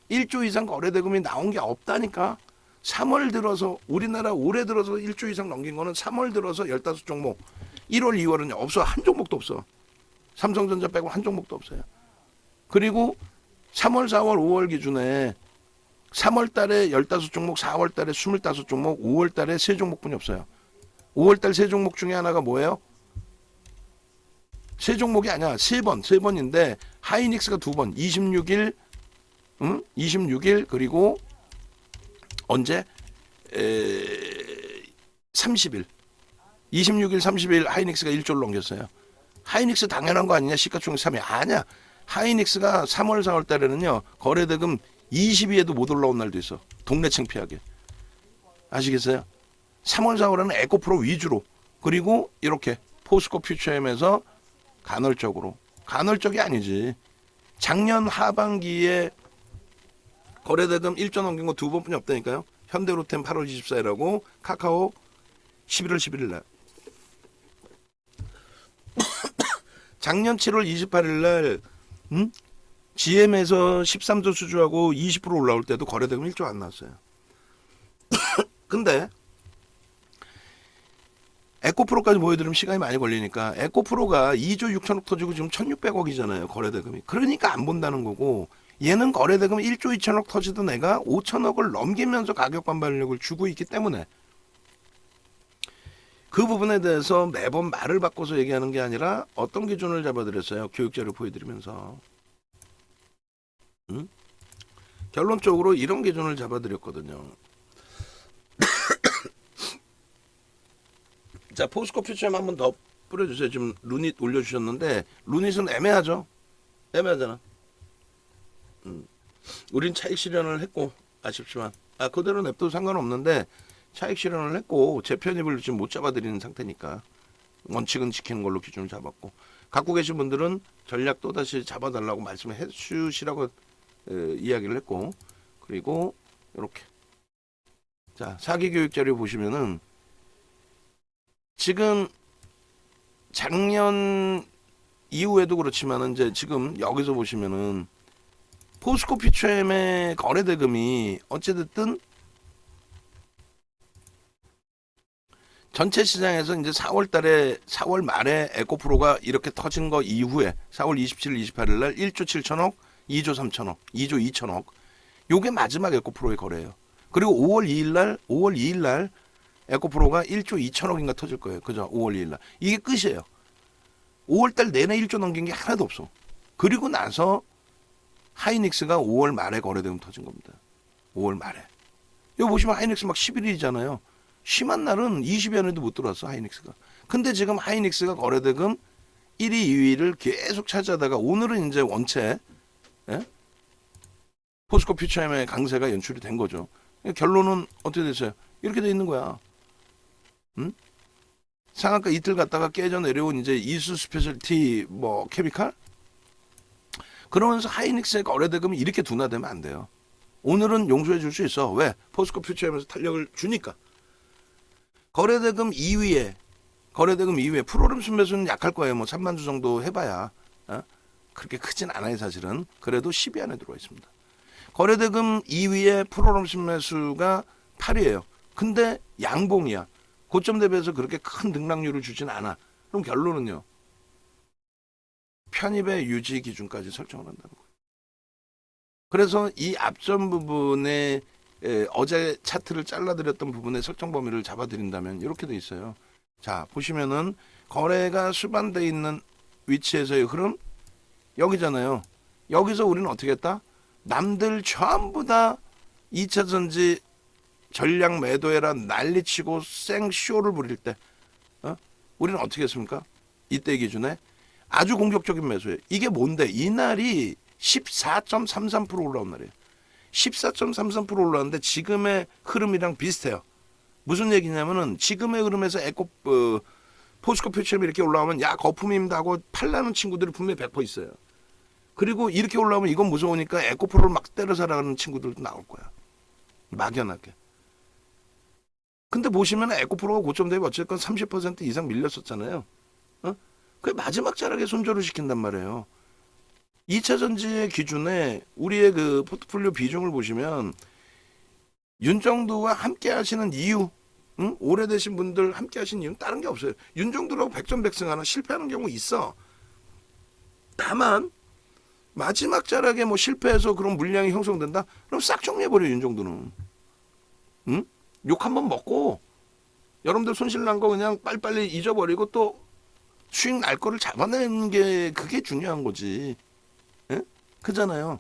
1조 이상 거래대금이 나온 게 없다니까. 3월 들어서 우리나라 올해 들어서 1조 이상 넘긴 거는 3월 들어서 15종목 1월 2월은 없어. 한 종목도 없어. 삼성전자 빼고 한 종목도 없어요. 그리고 3월 4월 5월 기준에 3월 달에 15종목 4월 달에 25종목 5월 달에 3종목뿐이 없어요. 5월 달 3종목 중에 하나가 뭐예요? 3종목이 아니야. 3번인데 하이닉스가 2번 26일 26일 그리고 언제 30일 26일 30일 하이닉스가 1조를 넘겼어요. 하이닉스 당연한 거 아니냐. 시가총액 3위 아니야. 하이닉스가 3월 4월 달에는요 거래대금 20위에도 못 올라온 날도 있어. 동네 창피하게. 아시겠어요? 3월 4월에는 에코프로 위주로 그리고 이렇게 포스코 퓨처엠에서 간헐적이 아니지. 작년 하반기에 거래대금 1조 넘긴 거 2번뿐이 없다니까요. 현대로템 8월 24일하고 카카오 11월 11일 날. 작년 7월 28일 날 GM에서 13조 수주하고 20% 올라올 때도 거래대금 1조 안 나왔어요. 근데 에코프로까지 보여드리면 시간이 많이 걸리니까 에코프로가 2조 6천억 터지고 지금 1600억이잖아요. 거래대금이. 그러니까 안 본다는 거고 얘는 거래대금 1조 2천억 터지던 애가 5천억을 넘기면서 가격 반발력을 주고 있기 때문에 그 부분에 대해서 매번 말을 바꿔서 얘기하는 게 아니라 어떤 기준을 잡아드렸어요. 교육자료 보여드리면서. 결론적으로 이런 기준을 잡아드렸거든요. 자, 포스코 퓨처엠 한번 더 뿌려주세요. 지금 루닛 올려주셨는데 루닛은 애매하죠. 애매하잖아. 우린 차익 실현을 했고 아쉽지만 그대로 냅둬도 상관없는데 차익 실현을 했고 재편입을 지금 못 잡아드리는 상태니까 원칙은 지키는 걸로 기준을 잡았고 갖고 계신 분들은 전략 또다시 잡아달라고 말씀을 해주시라고 이야기를 했고 그리고 이렇게 자 사기교육 자료 보시면은 지금 작년 이후에도 그렇지만은 이제 지금 여기서 보시면은 포스코 퓨처엠의 거래대금이 어찌됐든 전체 시장에서 이제 4월 말에 에코프로가 이렇게 터진 거 이후에 4월 27일, 28일 날 1조 7천억, 2조 3천억, 2조 2천억. 요게 마지막 에코프로의 거래예요. 그리고 5월 2일 날 에코프로가 1조 2천억인가 터질 거예요. 그죠? 5월 2일 날. 이게 끝이에요. 5월 달 내내 1조 넘긴 게 하나도 없어. 그리고 나서 하이닉스가 5월 말에 거래대금 터진 겁니다. 5월 말에. 여기 보시면 하이닉스 막 11일이잖아요. 심한 날은 20여년도 못 들어왔어 하이닉스가. 근데 지금 하이닉스가 거래대금 1위, 2위를 계속 차지하다가 오늘은 이제 원체 포스코 퓨처엠의 강세가 연출이 된 거죠. 결론은 어떻게 됐어요? 이렇게 돼 있는 거야. 상한가 이틀 갔다가 깨져 내려온 이제 이수 스페셜티 케미칼? 그러면서 하이닉스의 거래대금이 이렇게 둔화되면 안 돼요. 오늘은 용서해 줄 수 있어. 왜? 포스코 퓨처엠에서 탄력을 주니까. 거래대금 2위에 프로그램 순매수는 약할 거예요. 뭐 3만 주 정도 해봐야 그렇게 크진 않아요 사실은. 그래도 10위 안에 들어와 있습니다. 거래대금 2위에 프로그램 순매수가 8위예요. 근데 양봉이야. 고점 대비해서 그렇게 큰 등락률을 주진 않아. 그럼 결론은요. 편입의 유지 기준까지 설정을 한다는 거예요. 그래서 이 앞전 부분에 어제 차트를 잘라드렸던 부분의 설정 범위를 잡아드린다면 이렇게 돼 있어요. 자 보시면은 거래가 수반돼 있는 위치에서의 흐름 여기잖아요. 여기서 우리는 어떻게 했다? 남들 전부 다 2차전지 전량 매도해라 난리치고 생쇼를 부릴 때 우리는 어떻게 했습니까? 이때 기준에 아주 공격적인 매수예요. 이게 뭔데? 이날이 14.33% 올라온 날이에요. 14.33% 올라왔는데 지금의 흐름이랑 비슷해요. 무슨 얘기냐면은 지금의 흐름에서 포스코 퓨처엠이 이렇게 올라오면 야 거품입니다 하고 팔라는 친구들이 분명히 100% 있어요. 그리고 이렇게 올라오면 이건 무서우니까 에코프로를 막 때려 살아가는 친구들도 나올 거야. 막연하게. 근데 보시면 에코프로가 고점 대비 어쨌건 30% 이상 밀렸었잖아요. 그게 마지막 자락에 손절을 시킨단 말이에요. 2차 전지의 기준에 우리의 그 포트폴리오 비중을 보시면 윤정두와 함께 하시는 이유, 오래되신 분들 함께 하신 이유는 다른 게 없어요. 윤정두라고 백전백승하나 실패하는 경우 있어. 다만 마지막 자락에 뭐 실패해서 그런 물량이 형성된다? 그럼 싹 정리해버려 윤정두는. 욕 한번 먹고 여러분들 손실난 거 그냥 빨리빨리 잊어버리고 또 수익 날 거를 잡아내는 게 그게 중요한 거지. 예? 그잖아요.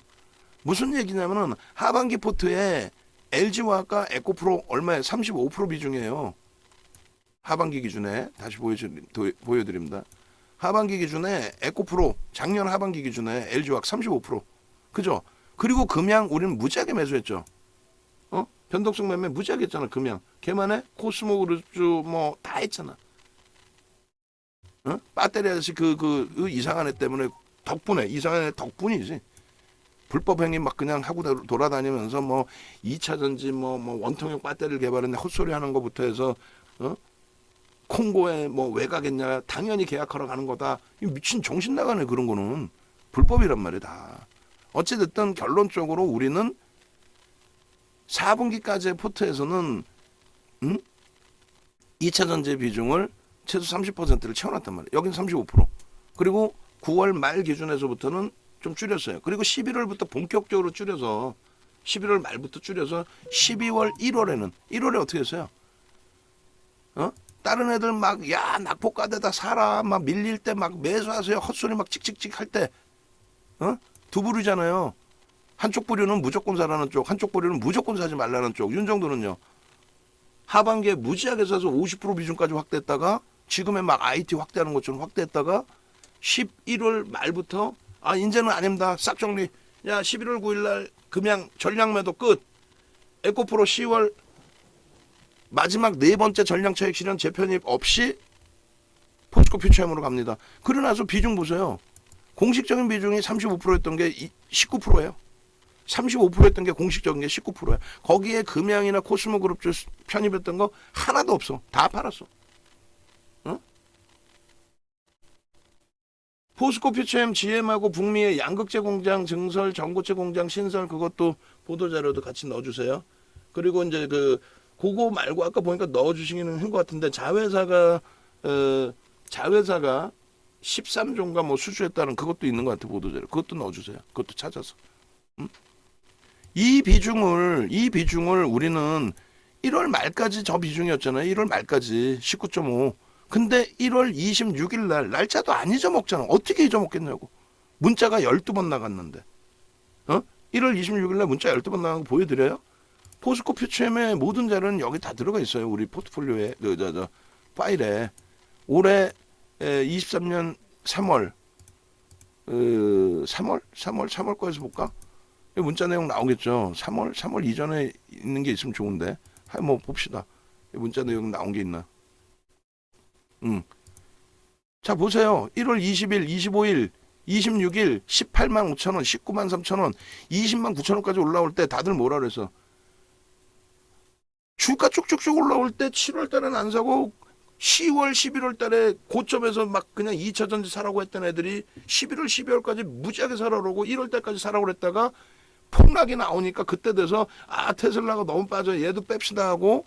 무슨 얘기냐면은 하반기 포트에 LG화학과 에코프로 얼마에 35% 비중이에요. 하반기 기준에 다시 보여드립니다. 하반기 기준에 에코프로 작년 하반기 기준에 LG화학 35%. 그죠? 그리고 금양 우리는 무지하게 매수했죠. 변동성 매매 무지하게 했잖아. 금양. 걔만에 코스모 그룹주 뭐 다 했잖아. 배터리 아저씨 그 이상한 애 때문에 덕분에 이상한 애 덕분이지. 불법 행위 막 그냥 하고 돌아다니면서 뭐 2차 전지 뭐 원통형 배터리를 개발했는데 헛소리 하는 것부터 해서 콩고에 뭐 왜 가겠냐 당연히 계약하러 가는 거다. 이 미친 정신 나가네 그런 거는 불법이란 말이야 다. 어찌됐든 결론적으로 우리는 4분기까지의 포트에서는 2차 전지 비중을 최소 30%를 채워놨단 말이에요. 여기는 35%. 그리고 9월 말 기준에서부터는 좀 줄였어요. 그리고 11월부터 본격적으로 줄여서 11월 말부터 줄여서 12월 1월에 어떻게 했어요? 다른 애들 막 야 낙폭가대다 사라 막 밀릴 때 막 매수하세요 헛소리 막 찍찍찍 할 때 두 부류잖아요. 한쪽 부류는 무조건 사라는 쪽, 한쪽 부류는 무조건 사지 말라는 쪽. 윤정도는요. 하반기에 무지하게 사서 50% 비중까지 확대했다가 지금의 막 IT 확대하는 것처럼 확대했다가 11월 말부터 이제는 아닙니다. 싹 정리. 야 11월 9일날 금양 전량 매도 끝. 에코프로 10월 마지막 네 번째 전량 차익 실현 재편입 없이 포스코 퓨처엠으로 갑니다. 그러고 나서 비중 보세요. 공식적인 비중이 35%였던 게 19%예요. 35%였던 게 공식적인 게 19%야. 거기에 금양이나 코스모 그룹주 편입했던 거 하나도 없어. 다 팔았어. 포스코 퓨처엠 GM하고 북미의 양극재 공장 증설, 전고체 공장 신설 그것도 보도자료도 같이 넣어주세요. 그리고 이제 그거 말고 아까 보니까 넣어주시기는 한 것 같은데 자회사가 13조인가 뭐 수주했다는 그것도 있는 것 같아 보도자료. 그것도 넣어주세요. 그것도 찾아서. 이 비중을 우리는 1월 말까지 저 비중이었잖아요. 1월 말까지 19.5. 근데 1월 26일 날 날짜도 안 잊어먹잖아. 어떻게 잊어먹겠냐고. 문자가 12번 나갔는데. 1월 26일 날 문자 12번 나간 거 보여드려요? 포스코 퓨처엠의 모든 자료는 여기 다 들어가 있어요. 우리 포트폴리오에 파일에. 올해 23년 3월 3월 거에서 볼까? 문자 내용 나오겠죠. 3월 이전에 있는 게 있으면 좋은데. 뭐 봅시다. 문자 내용 나온 게 있나? 자 보세요. 1월 20일, 25일 26일 18만 5천 원, 19만 3천 원, 20만 9천 원까지 올라올 때 다들 뭐라 그래서 주가 쭉쭉쭉 올라올 때 7월 달에는 안 사고 10월, 11월 달에 고점에서 막 그냥 2차 전지 사라고 했던 애들이 11월, 12월까지 무지하게 사라고 그러고 1월 달까지 사라고 그랬다가 폭락이 나오니까 그때 돼서 아 테슬라가 너무 빠져 얘도 뺍시다 하고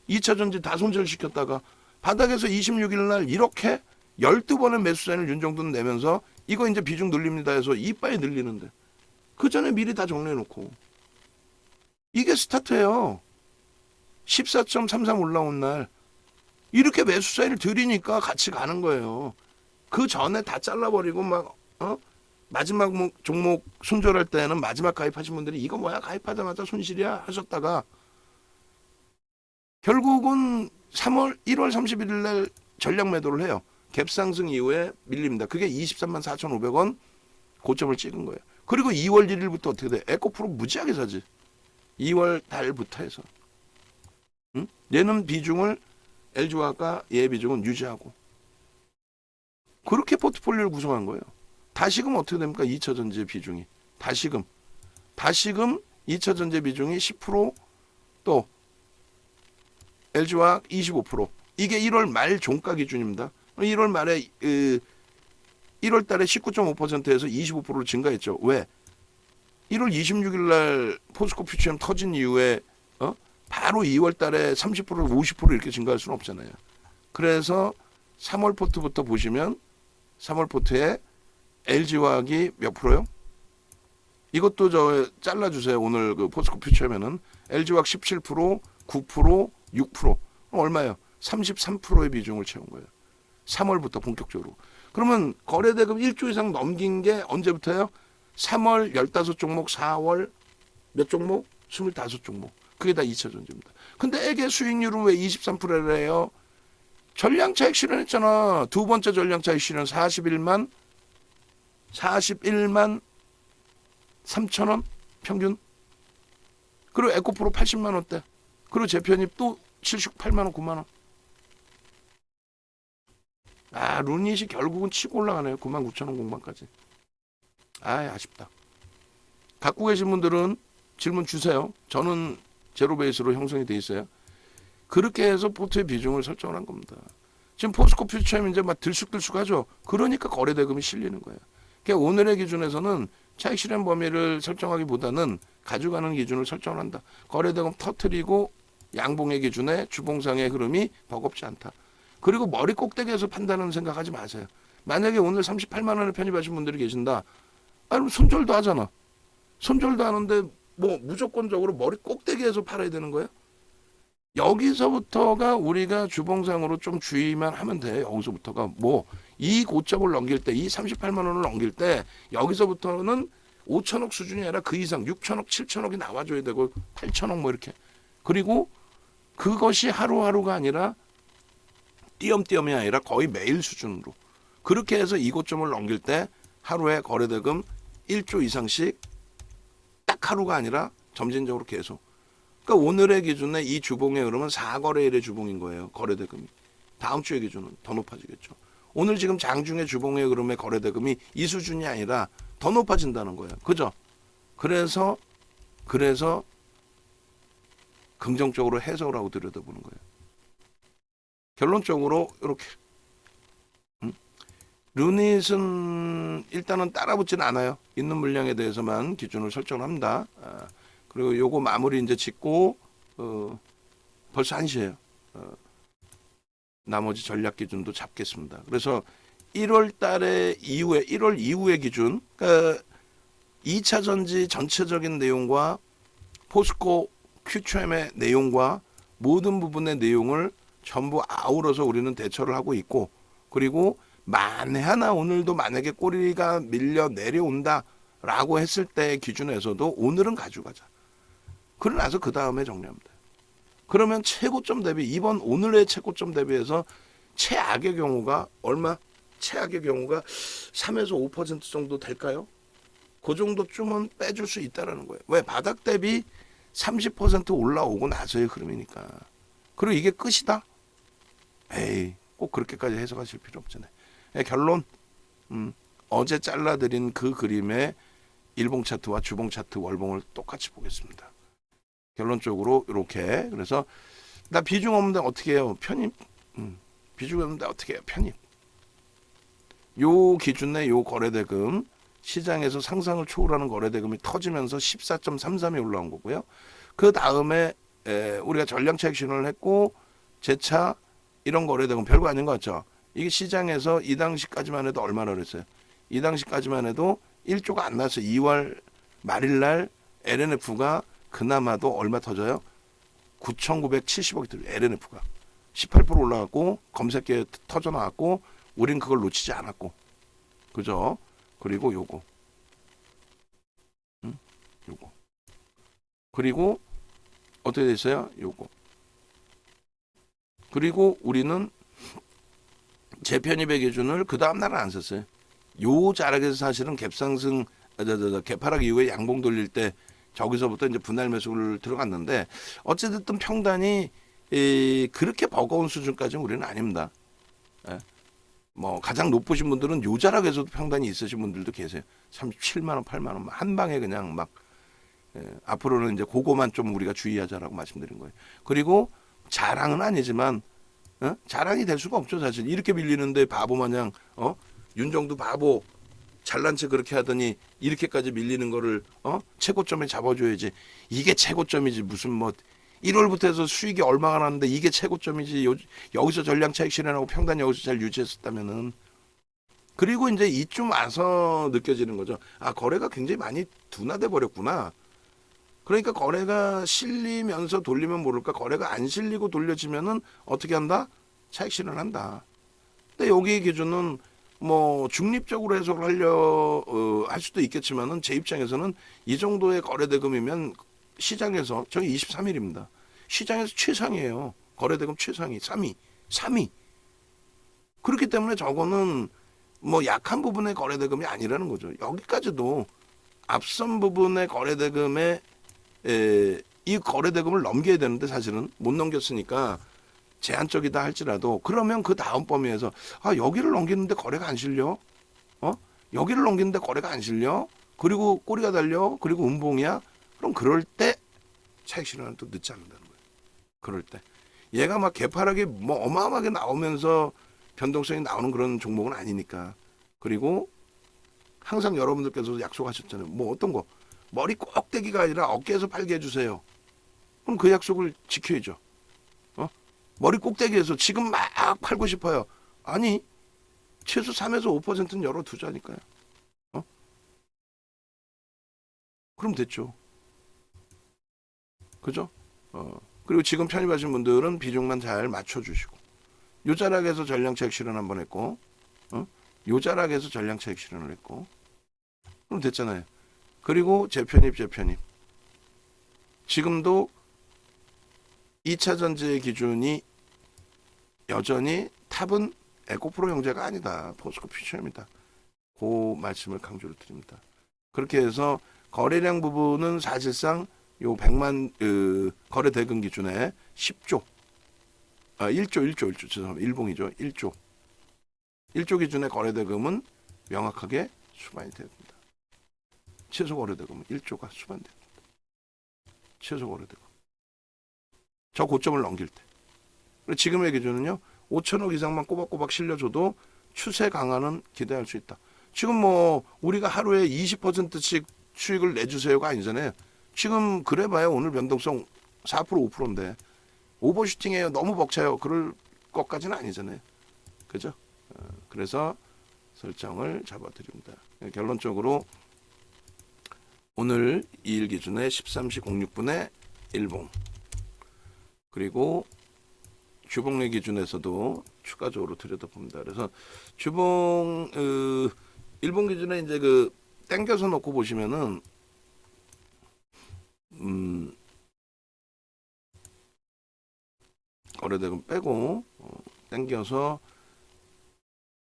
2차 전지 다 손절시켰다가 바닥에서 26일 날 이렇게 12번의 매수 사인을 윤정도는 내면서 이거 이제 비중 늘립니다 해서 이빨이 늘리는데 그 전에 미리 다 정리해놓고 이게 스타트예요. 14.33 올라온 날 이렇게 매수 사인을 들이니까 같이 가는 거예요. 그 전에 다 잘라버리고 막 마지막 종목 손절할 때는 마지막 가입하신 분들이 이거 뭐야 가입하자마자 손실이야 하셨다가 결국은 1월 31일 날 전략 매도를 해요. 갭 상승 이후에 밀립니다. 그게 23만 4,500원 고점을 찍은 거예요. 그리고 2월 1일부터 어떻게 돼? 에코프로 무지하게 사지. 2월 달부터 해서. 응? 얘는 비중을 LG화학과 얘 비중은 유지하고 그렇게 포트폴리오를 구성한 거예요. 다시금 어떻게 됩니까? 2차 전지 비중이. 다시금 2차 전지 비중이 10% 또 LG화학 25%. 이게 1월 말 종가 기준입니다. 1월 말에 1월 달에 19.5%에서 25%로 증가했죠. 왜? 1월 26일 날 포스코 퓨처엠 터진 이후에 바로 2월 달에 30% 50% 이렇게 증가할 수는 없잖아요. 그래서 3월 포트부터 보시면 3월 포트에 LG화학이 몇 프로요? 이것도 저 잘라주세요. 오늘 그 포스코 퓨처엠에는 LG화학 17%, 9%, 6% 얼마예요? 33%의 비중을 채운 거예요. 3월부터 본격적으로. 그러면 거래대금 1조 이상 넘긴 게 언제부터예요? 3월 15종목, 4월 몇 종목? 25종목. 그게 다 2차 전지입니다. 근데 애게 수익률은 왜 23%래요? 전량차익 실현했잖아. 두 번째 전량차익 실현 41만 3천 원 평균. 그리고 에코프로 80만 원대. 그리고 재편입 또 78만 원, 9만 원. 아, 루닛이 결국은 치고 올라가네요. 9만 9천 원 공방까지. 아쉽다. 갖고 계신 분들은 질문 주세요. 저는 제로 베이스로 형성이 돼 있어요. 그렇게 해서 포트의 비중을 설정을 한 겁니다. 지금 포스코 퓨처엠 이제 막 들쑥들쑥하죠. 그러니까 거래대금이 실리는 거예요. 그러니까 오늘의 기준에서는 차익 실현 범위를 설정하기보다는 가져가는 기준을 설정을 한다. 거래대금 터트리고 양봉의 기준에 주봉상의 흐름이 버겁지 않다. 그리고 머리 꼭대기에서 판단하는 생각하지 마세요. 만약에 오늘 38만 원에 편입하신 분들이 계신다. 그럼 손절도 하잖아. 손절도 하는데 뭐 무조건적으로 머리 꼭대기에서 팔아야 되는 거예요? 여기서부터가 우리가 주봉상으로 좀 주의만 하면 돼. 여기서부터가 뭐 이 고점을 넘길 때, 이 38만 원을 넘길 때 여기서부터는 5천억 수준이 아니라 그 이상 6천억, 7천억이 나와줘야 되고 8천억 뭐 이렇게. 그리고 그것이 하루하루가 아니라 띄엄띄엄이 아니라 거의 매일 수준으로. 그렇게 해서 이 고점을 넘길 때 하루에 거래대금 1조 이상씩 딱 하루가 아니라 점진적으로 계속. 그러니까 오늘의 기준에 이 주봉의 흐름은 4거래일의 주봉인 거예요. 거래대금이. 다음 주의 기준은 더 높아지겠죠. 오늘 지금 장중의 주봉의 흐름의 거래대금이 이 수준이 아니라 더 높아진다는 거예요. 그죠? 그래서 긍정적으로 해석을 하고 들여다보는 거예요. 결론적으로 이렇게 루닛은 일단은 따라붙지는 않아요. 있는 물량에 대해서만 기준을 설정합니다. 그리고 요거 마무리 이제 짓고 벌써 1시예요. 나머지 전략 기준도 잡겠습니다. 그래서 1월 달에 이후에 1월 이후의 기준, 그러니까 2차 전지 전체적인 내용과 포스코 퓨처엠의 내용과 모든 부분의 내용을 전부 아우러서 우리는 대처를 하고 있고, 그리고 만에 하나 오늘도 만약에 꼬리가 밀려 내려온다라고 했을 때 기준에서도 오늘은 가져가자. 그러고 나서 그 다음에 정리합니다. 그러면 최고점 대비 이번 오늘의 최고점 대비해서 최악의 경우가 얼마? 최악의 경우가 3에서 5% 정도 될까요? 그 정도쯤은 빼줄 수 있다라는 거예요. 왜? 바닥 대비 30% 올라오고 나서의 흐름이니까. 그리고 이게 끝이다? 에이, 꼭 그렇게까지 해석하실 필요 없잖아요. 결론, 어제 잘라드린 그 그림의 일봉 차트와 주봉 차트 월봉을 똑같이 보겠습니다. 결론적으로 이렇게. 그래서 나 비중 없는데 어떻게 해요? 편입. 비중 없는데 어떻게 해요? 편입. 요 기준에 요 거래대금 시장에서 상상을 초월하는 거래대금이 터지면서 14.33이 올라온 거고요. 그 다음에 우리가 전량차익 신호를 했고 재차 이런 거래대금 별거 아닌 것 같죠. 이게 시장에서 이 당시까지만 해도 얼마나 그랬어요. 이 당시까지만 해도 1조가 안 났어요. 2월 말일날 LNF가 그나마도 얼마 터져요? 9,970억이 들어요. LNF가 18% 올라갔고 검색기에 터져 나왔고 우린 그걸 놓치지 않았고, 그죠? 그리고 요거, 요거, 그리고 어떻게 됐어요? 요거. 그리고 우리는 재편입의 기준을 그 다음 날은 안 썼어요. 요 자락에서 사실은 갭상승, 개파락 이후에 양봉 돌릴 때 저기서부터 이제 분할 매수를 들어갔는데 어쨌든 평단이 그렇게 버거운 수준까지는 우리는 아닙니다. 예. 뭐 가장 높으신 분들은 요 자락에서도 평단이 있으신 분들도 계세요. 37만 원, 8만 원 한 방에 그냥 막 앞으로는 이제 그거만 좀 우리가 주의하자라고 말씀드린 거예요. 그리고 자랑은 아니지만 자랑이 될 수가 없죠. 사실 이렇게 밀리는데 바보 마냥 윤정도 바보 잘난 체 그렇게 하더니 이렇게까지 밀리는 거를 최고점에 잡아줘야지. 이게 최고점이지. 무슨 뭐 1월부터 해서 수익이 얼마가 났는데 이게 최고점이지. 여기서 전량 차익 실현하고 평단 여기서 잘 유지했었다면은. 그리고 이제 이쯤 와서 느껴지는 거죠. 아, 거래가 굉장히 많이 둔화돼 버렸구나. 그러니까 거래가 실리면서 돌리면 모를까, 거래가 안 실리고 돌려지면은 어떻게 한다? 차익 실현한다. 근데 여기 기준은 뭐 중립적으로 해석을 할 수도 있겠지만은 제 입장에서는 이 정도의 거래대금이면 시장에서 저희 23일입니다. 시장에서 최상이에요. 거래대금 최상위 3위. 그렇기 때문에 저거는 뭐 약한 부분의 거래대금이 아니라는 거죠. 여기까지도 앞선 부분의 거래대금에 이 거래대금을 넘겨야 되는데 사실은 못 넘겼으니까 제한적이다 할지라도 그러면 그 다음 범위에서 여기를 넘기는데 거래가 안 실려? 여기를 넘기는데 거래가 안 실려? 그리고 꼬리가 달려? 그리고 음봉이야? 그럼 그럴 때 차익 실현은 또 늦지 않는다는 거예요. 그럴 때 얘가 막 개파락이 뭐 어마어마하게 나오면서 변동성이 나오는 그런 종목은 아니니까. 그리고 항상 여러분들께서 약속하셨잖아요. 뭐 어떤 거 머리 꼭대기가 아니라 어깨에서 팔게 해주세요. 그럼 그 약속을 지켜야죠. 머리 꼭대기에서 지금 막 팔고 싶어요. 아니, 최소 3에서 5%는 열어두자니까요. 그럼 됐죠. 그죠? 그리고 지금 편입하신 분들은 비중만 잘 맞춰주시고, 요 자락에서 전량차익 실현 한번 했고, 요 자락에서 전량차익 실현을 했고, 그럼 됐잖아요. 그리고 재편입. 지금도 2차 전지의 기준이 여전히 탑은 에코프로 형제가 아니다. 포스코 퓨처입니다. 그 말씀을 강조를 드립니다. 그렇게 해서 거래량 부분은 사실상 요 100만 거래 대금 기준에 10조, 1조 죄송합니다. 일봉이죠. 1조 기준의 거래 대금은 명확하게 수반이 됩니다. 최소 거래 대금은 1조가 수반됩니다. 최소 거래 대금. 저 고점을 넘길 때. 지금의 기준은요. 5천억 이상만 꼬박꼬박 실려줘도 추세 강화는 기대할 수 있다. 지금 뭐 우리가 하루에 20%씩 수익을 내주세요가 아니잖아요. 지금 그래봐야 오늘 변동성 4% 5%인데 오버슈팅해요. 너무 벅차요. 그럴 것까지는 아니잖아요. 그죠? 그래서 설정을 잡아드립니다. 결론적으로 오늘 2일 기준에 13시 06분에 일봉, 그리고 주봉의 기준에서도 추가적으로 들여다봅니다. 그래서 주봉 일본 기준에 이제 그 땡겨서 놓고 보시면은 거래대금 빼고 땡겨서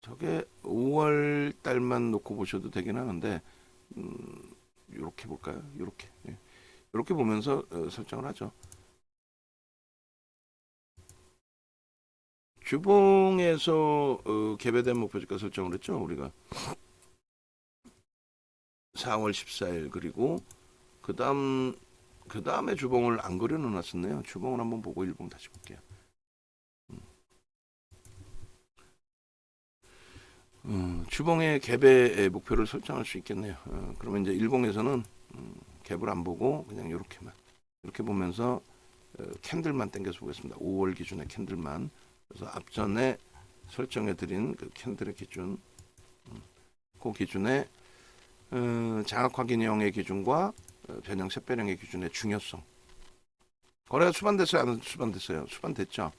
저게 5월 달만 놓고 보셔도 되긴 하는데 이렇게 볼까요? 이렇게 보면서 설정을 하죠. 주봉에서 개별된 목표주가 설정을 했죠, 우리가. 4월 14일 그리고 그 다음에 주봉을 안 그려놓았었네요. 주봉을 한번 보고 일봉 다시 볼게요. 주봉의 갭의 목표를 설정할 수 있겠네요. 그러면 이제 일봉에서는 갭을 안 보고 그냥 이렇게 보면서 캔들만 당겨서 보겠습니다. 5월 기준의 캔들만. 그래서 앞전에 설정해 드린 그 캔들의 기준, 그 기준의 장악 확인형의 기준과 변형 샛별형의 기준의 중요성. 거래가 수반됐어요? 안 수반됐어요? 수반됐죠?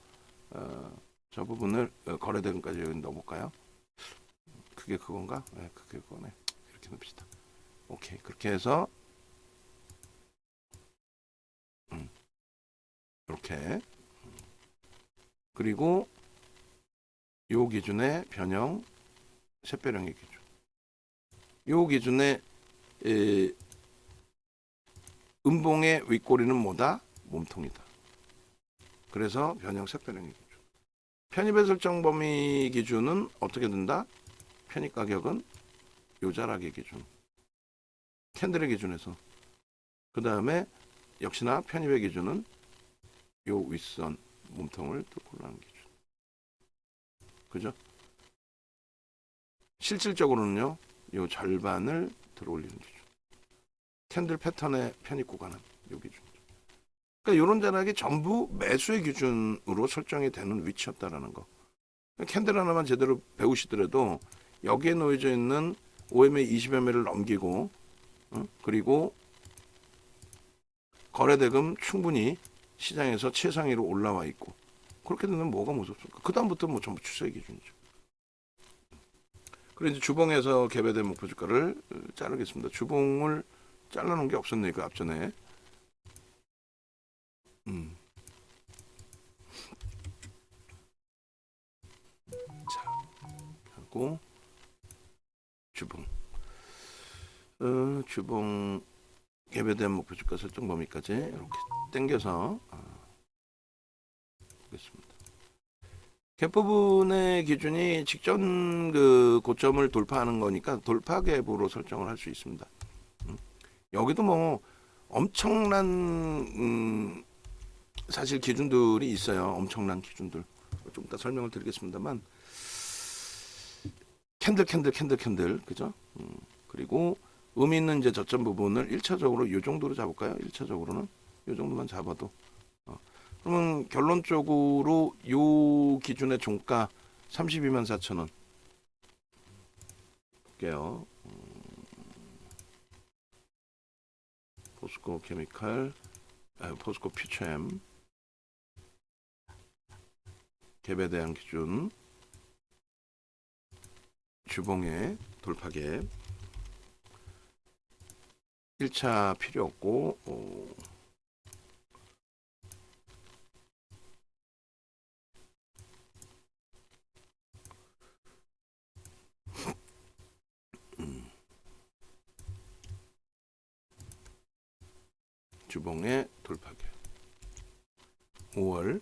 저 부분을 거래대금까지 여기 넣어볼까요? 그게 그건가? 네, 그게 그거네. 이렇게 넣읍시다. 오케이. 그렇게 해서 이렇게 그리고 요 기준의 변형 샛별형의 기준. 요 기준의 음봉의 윗꼬리는 뭐다? 몸통이다. 그래서 변형 샛별형의 기준. 편입의 설정 범위 기준은 어떻게 된다? 편입 가격은 요 자락의 기준. 캔들의 기준에서. 그 다음에 역시나 편입의 기준은 요 윗선 몸통을 뚫고 나는 기준. 그죠? 실질적으로는요, 요 절반을 들어 올리는 기준. 캔들 패턴의 편입 구간은 요 기준. 그러니까 요런 자락이 전부 매수의 기준으로 설정이 되는 위치였다라는 거. 캔들 하나만 제대로 배우시더라도 여기에 놓여져 있는 OMA 20여 매를 넘기고 그리고 거래대금 충분히 시장에서 최상위로 올라와 있고 그렇게 되면 뭐가 무섭습니까? 그 다음부터 뭐 전부 추세 기준이죠. 그리고 이제 주봉에서 개별된 목표 주가를 자르겠습니다. 주봉을 잘라놓은 게 없었네요. 그 앞전에. 자, 하고 주봉. 주봉 개별된 목표 주가 설정 범위까지 이렇게 당겨서 보겠습니다. 갭 부분의 기준이 직전 그 고점을 돌파하는 거니까 돌파 갭으로 설정을 할 수 있습니다. 여기도 뭐 엄청난 사실 기준들이 있어요. 엄청난 기준들. 좀 이따 설명을 드리겠습니다만 캔들 그죠? 그리고 의미 있는 이제 저점 부분을 1차적으로 이 정도로 잡을까요? 1차적으로는 이 정도만 잡아도 그러면 결론적으로 요 기준의 종가 32만 4천 원 볼게요. 포스코 케미칼, 포스코 퓨처엠 갭에 대한 기준 주봉의 돌파갭 1차 필요 없고 주봉의 돌파갭 5월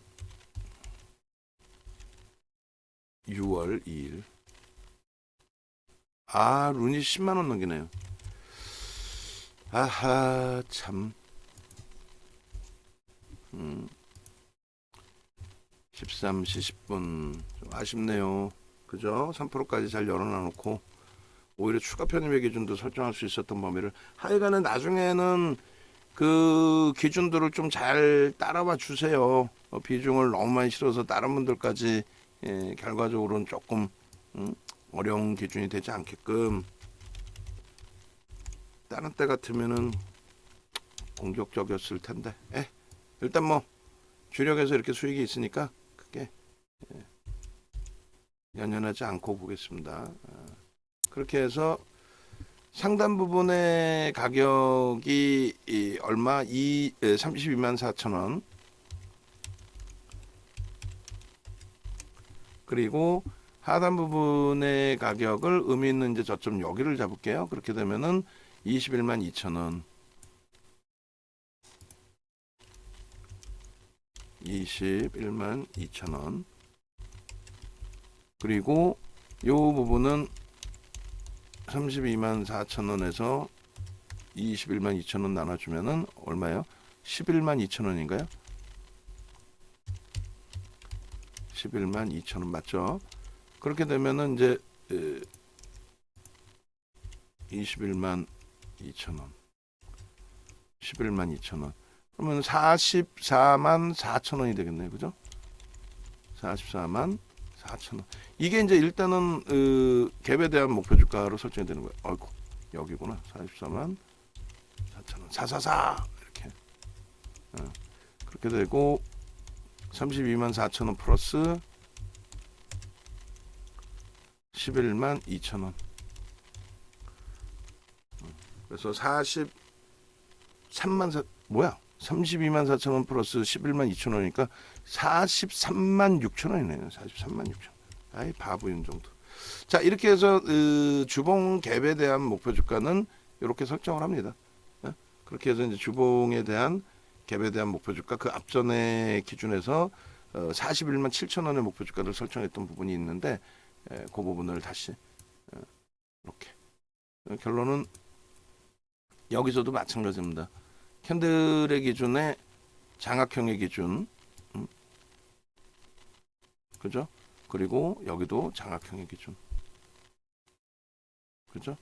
6월 2일 룬이 10만원 넘기네요. 아하 참 13시 10분 좀 아쉽네요. 그죠? 3%까지 잘 열어놔놓고 오히려 추가 편입의 기준도 설정할 수 있었던 범위를 하여간에 나중에는 그 기준들을 좀 잘 따라와 주세요. 비중을 너무 많이 실어서 다른 분들까지 결과적으로는 조금 어려운 기준이 되지 않게끔 다른 때 같으면은 공격적이었을 텐데 일단 뭐 주력에서 이렇게 수익이 있으니까 크게 연연하지 않고 보겠습니다. 그렇게 해서 상단 부분의 가격이 얼마? 32만 4천 원. 그리고 하단 부분의 가격을 의미 있는 이제 저점 여기를 잡을게요. 그렇게 되면은 21만 2천 원. 21만 2천 원. 그리고 요 부분은 32만 4천 원에서 21만 2천 원 나눠주면은 얼마예요? 11만 2천 원인가요? 11만 2천 원 맞죠? 그렇게 되면은 이제 21만 2천 원, 11만 2천 원. 그러면 44만 4천 원이 되겠네요, 그죠? 44만 4천 원. 이게 이제 일단은 갭에 대한 목표 주가로 설정이 되는 거예요. 아이고 여기구나. 44만 4천 원. 444 이렇게. 그렇게 되고 32만 4천 원 플러스 11만 2천 원. 그래서 43만 4 뭐야? 32만 4천 원 플러스 11만 2천 원이니까 43만 6천 원이네요. 43만 6천 원. 아이 바보인 정도. 자 이렇게 해서 주봉 갭에 대한 목표 주가는 이렇게 설정을 합니다. 그렇게 해서 이제 주봉에 대한 갭에 대한 목표 주가 그 앞전의 기준에서 41만 7천 원의 목표 주가를 설정했던 부분이 있는데 그 부분을 다시 이렇게 결론은 여기서도 마찬가지입니다. 캔들의 기준에 장악형의 기준, 그죠? 그리고 여기도 장악형의 기준, 그죠?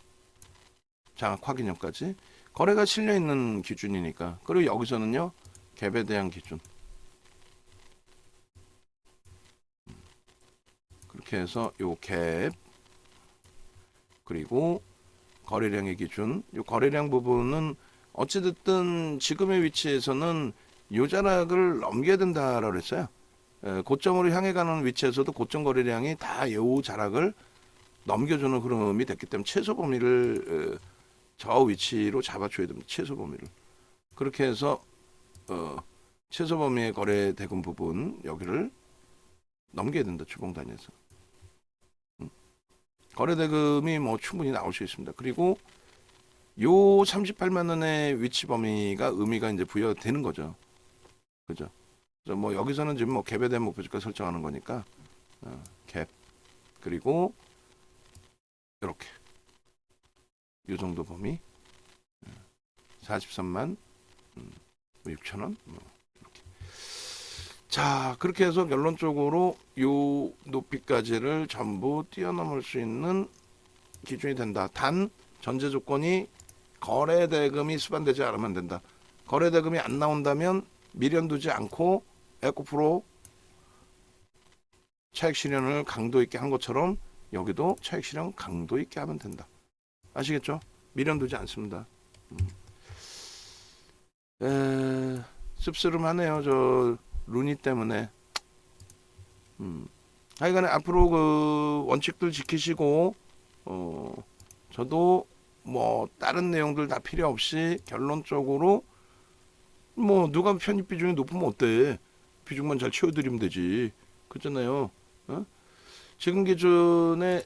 장악 확인형까지 거래가 실려 있는 기준이니까. 그리고 여기서는요 갭에 대한 기준. 그렇게 해서 요 갭 그리고 거래량의 기준. 요 거래량 부분은 어찌됐든 지금의 위치에서는 요 자락을 넘겨야 된다라고 했어요. 고점으로 향해 가는 위치에서도 고점 거래량이 다 요 자락을 넘겨주는 흐름이 됐기 때문에 최소 범위를 저 위치로 잡아줘야 됩니다. 최소 범위를. 그렇게 해서 최소 범위의 거래 대금 부분 여기를 넘겨야 된다. 주봉 단위에서. 거래 대금이 뭐 충분히 나올 수 있습니다. 그리고 요 38만 원의 위치 범위가 의미가 이제 부여되는 거죠. 그죠? 그래서 뭐 여기서는 지금 뭐 갭에 대한 목표 주가 설정하는 거니까 갭 그리고 이렇게 요 정도 범위 43만 6천 원 이렇게. 자 그렇게 해서 결론적으로 요 높이까지를 전부 뛰어넘을 수 있는 기준이 된다. 단 전제 조건이 거래 대금이 수반되지 않으면 된다. 거래 대금이 안 나온다면 미련 두지 않고 에코프로 차익 실현을 강도 있게 한 것처럼 여기도 차익 실현 강도 있게 하면 된다. 아시겠죠? 미련 두지 않습니다. 씁쓸하네요. 저 루니 때문에. 하여간에 앞으로 그 원칙들 지키시고 저도 뭐 다른 내용들 다 필요 없이 결론적으로 뭐 누가 편입 비중이 높으면 어때? 비중만 잘 채워드리면 되지. 그렇잖아요. 지금 기준에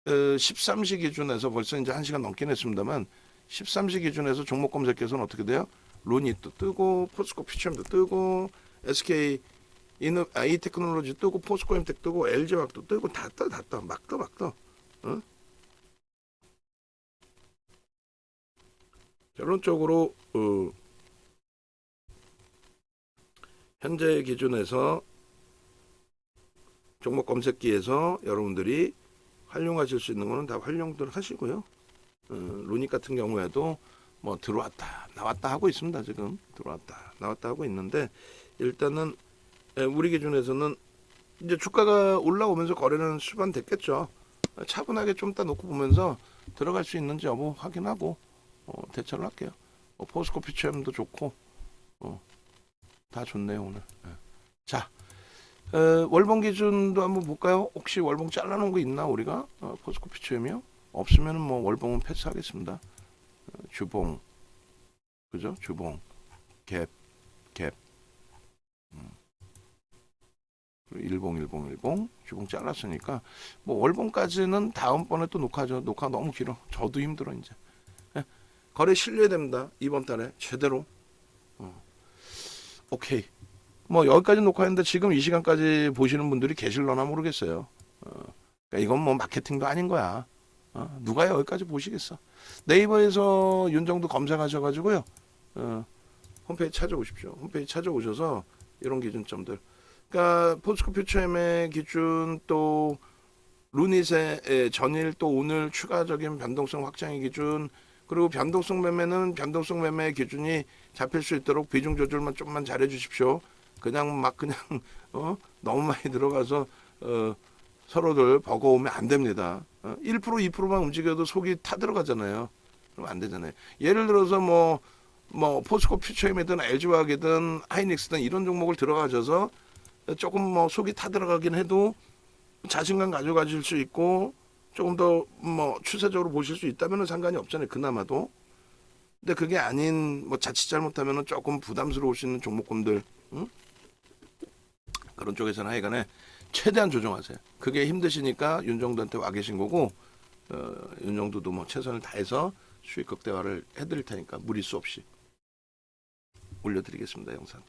13시 기준에서 벌써 이제 1시간 넘긴 했습니다만 13시 기준에서 종목 검색해서는 어떻게 돼요? 루니도 뜨고 포스코 퓨처엠도 뜨고 SK 이테크놀로지 뜨고 포스코 엠텍 뜨고 LG화학도 뜨고 다 떠 막 떠. 결론적으로 현재 기준에서 종목 검색기에서 여러분들이 활용하실 수 있는 거는 다 활용들 하시고요. 루닉 같은 경우에도 뭐 들어왔다 나왔다 하고 있습니다. 지금 들어왔다 나왔다 하고 있는데 일단은 우리 기준에서는 이제 주가가 올라오면서 거래는 수반됐겠죠. 차분하게 좀 이따 놓고 보면서 들어갈 수 있는지 여부 확인하고 대처를 할게요. 포스코 퓨처엠도 좋고 다 좋네요 오늘. 자 월봉 기준도 한번 볼까요? 혹시 월봉 잘라놓은 거 있나 우리가? 포스코 퓨처엠이요? 없으면 뭐 월봉은 패스하겠습니다. 주봉 그죠? 주봉 갭 일봉 주봉 잘랐으니까 뭐 월봉까지는 다음번에 또 녹화죠. 녹화 너무 길어. 저도 힘들어 이제. 거래 실려야 됩니다. 이번 달에 제대로. 오케이. 뭐 여기까지 녹화했는데 지금 이 시간까지 보시는 분들이 계실려나 모르겠어요. 그러니까 이건 뭐 마케팅도 아닌 거야. 누가 여기까지 보시겠어. 네이버에서 윤정도 검색하셔가지고요. 홈페이지 찾아오십시오. 홈페이지 찾아오셔서 이런 기준점들. 그러니까 포스코 퓨처엠의 기준, 또 루닛의 전일 또 오늘 추가적인 변동성 확장의 기준, 그리고 변동성 매매는 변동성 매매의 기준이 잡힐 수 있도록 비중 조절만 좀만 잘해 주십시오. 그냥 막 그냥 너무 많이 들어가서 서로들 버거우면 안 됩니다. 1% 2%만 움직여도 속이 타들어가잖아요. 그럼 안 되잖아요. 예를 들어서 뭐 포스코 퓨처엠이든 LG화학이든 하이닉스든 이런 종목을 들어가셔서 조금 뭐 속이 타들어가긴 해도 자신감 가져가실 수 있고 조금 더 뭐 추세적으로 보실 수 있다면 상관이 없잖아요. 그나마도. 근데 그게 아닌 뭐 자칫 잘못하면 조금 부담스러우시는 종목군들, 그런 쪽에서는 하여간에 최대한 조정하세요. 그게 힘드시니까 윤정도한테 와 계신 거고, 윤정도도 뭐 최선을 다해서 수익 극대화를 해드릴 테니까 무리수 없이 올려드리겠습니다. 영상.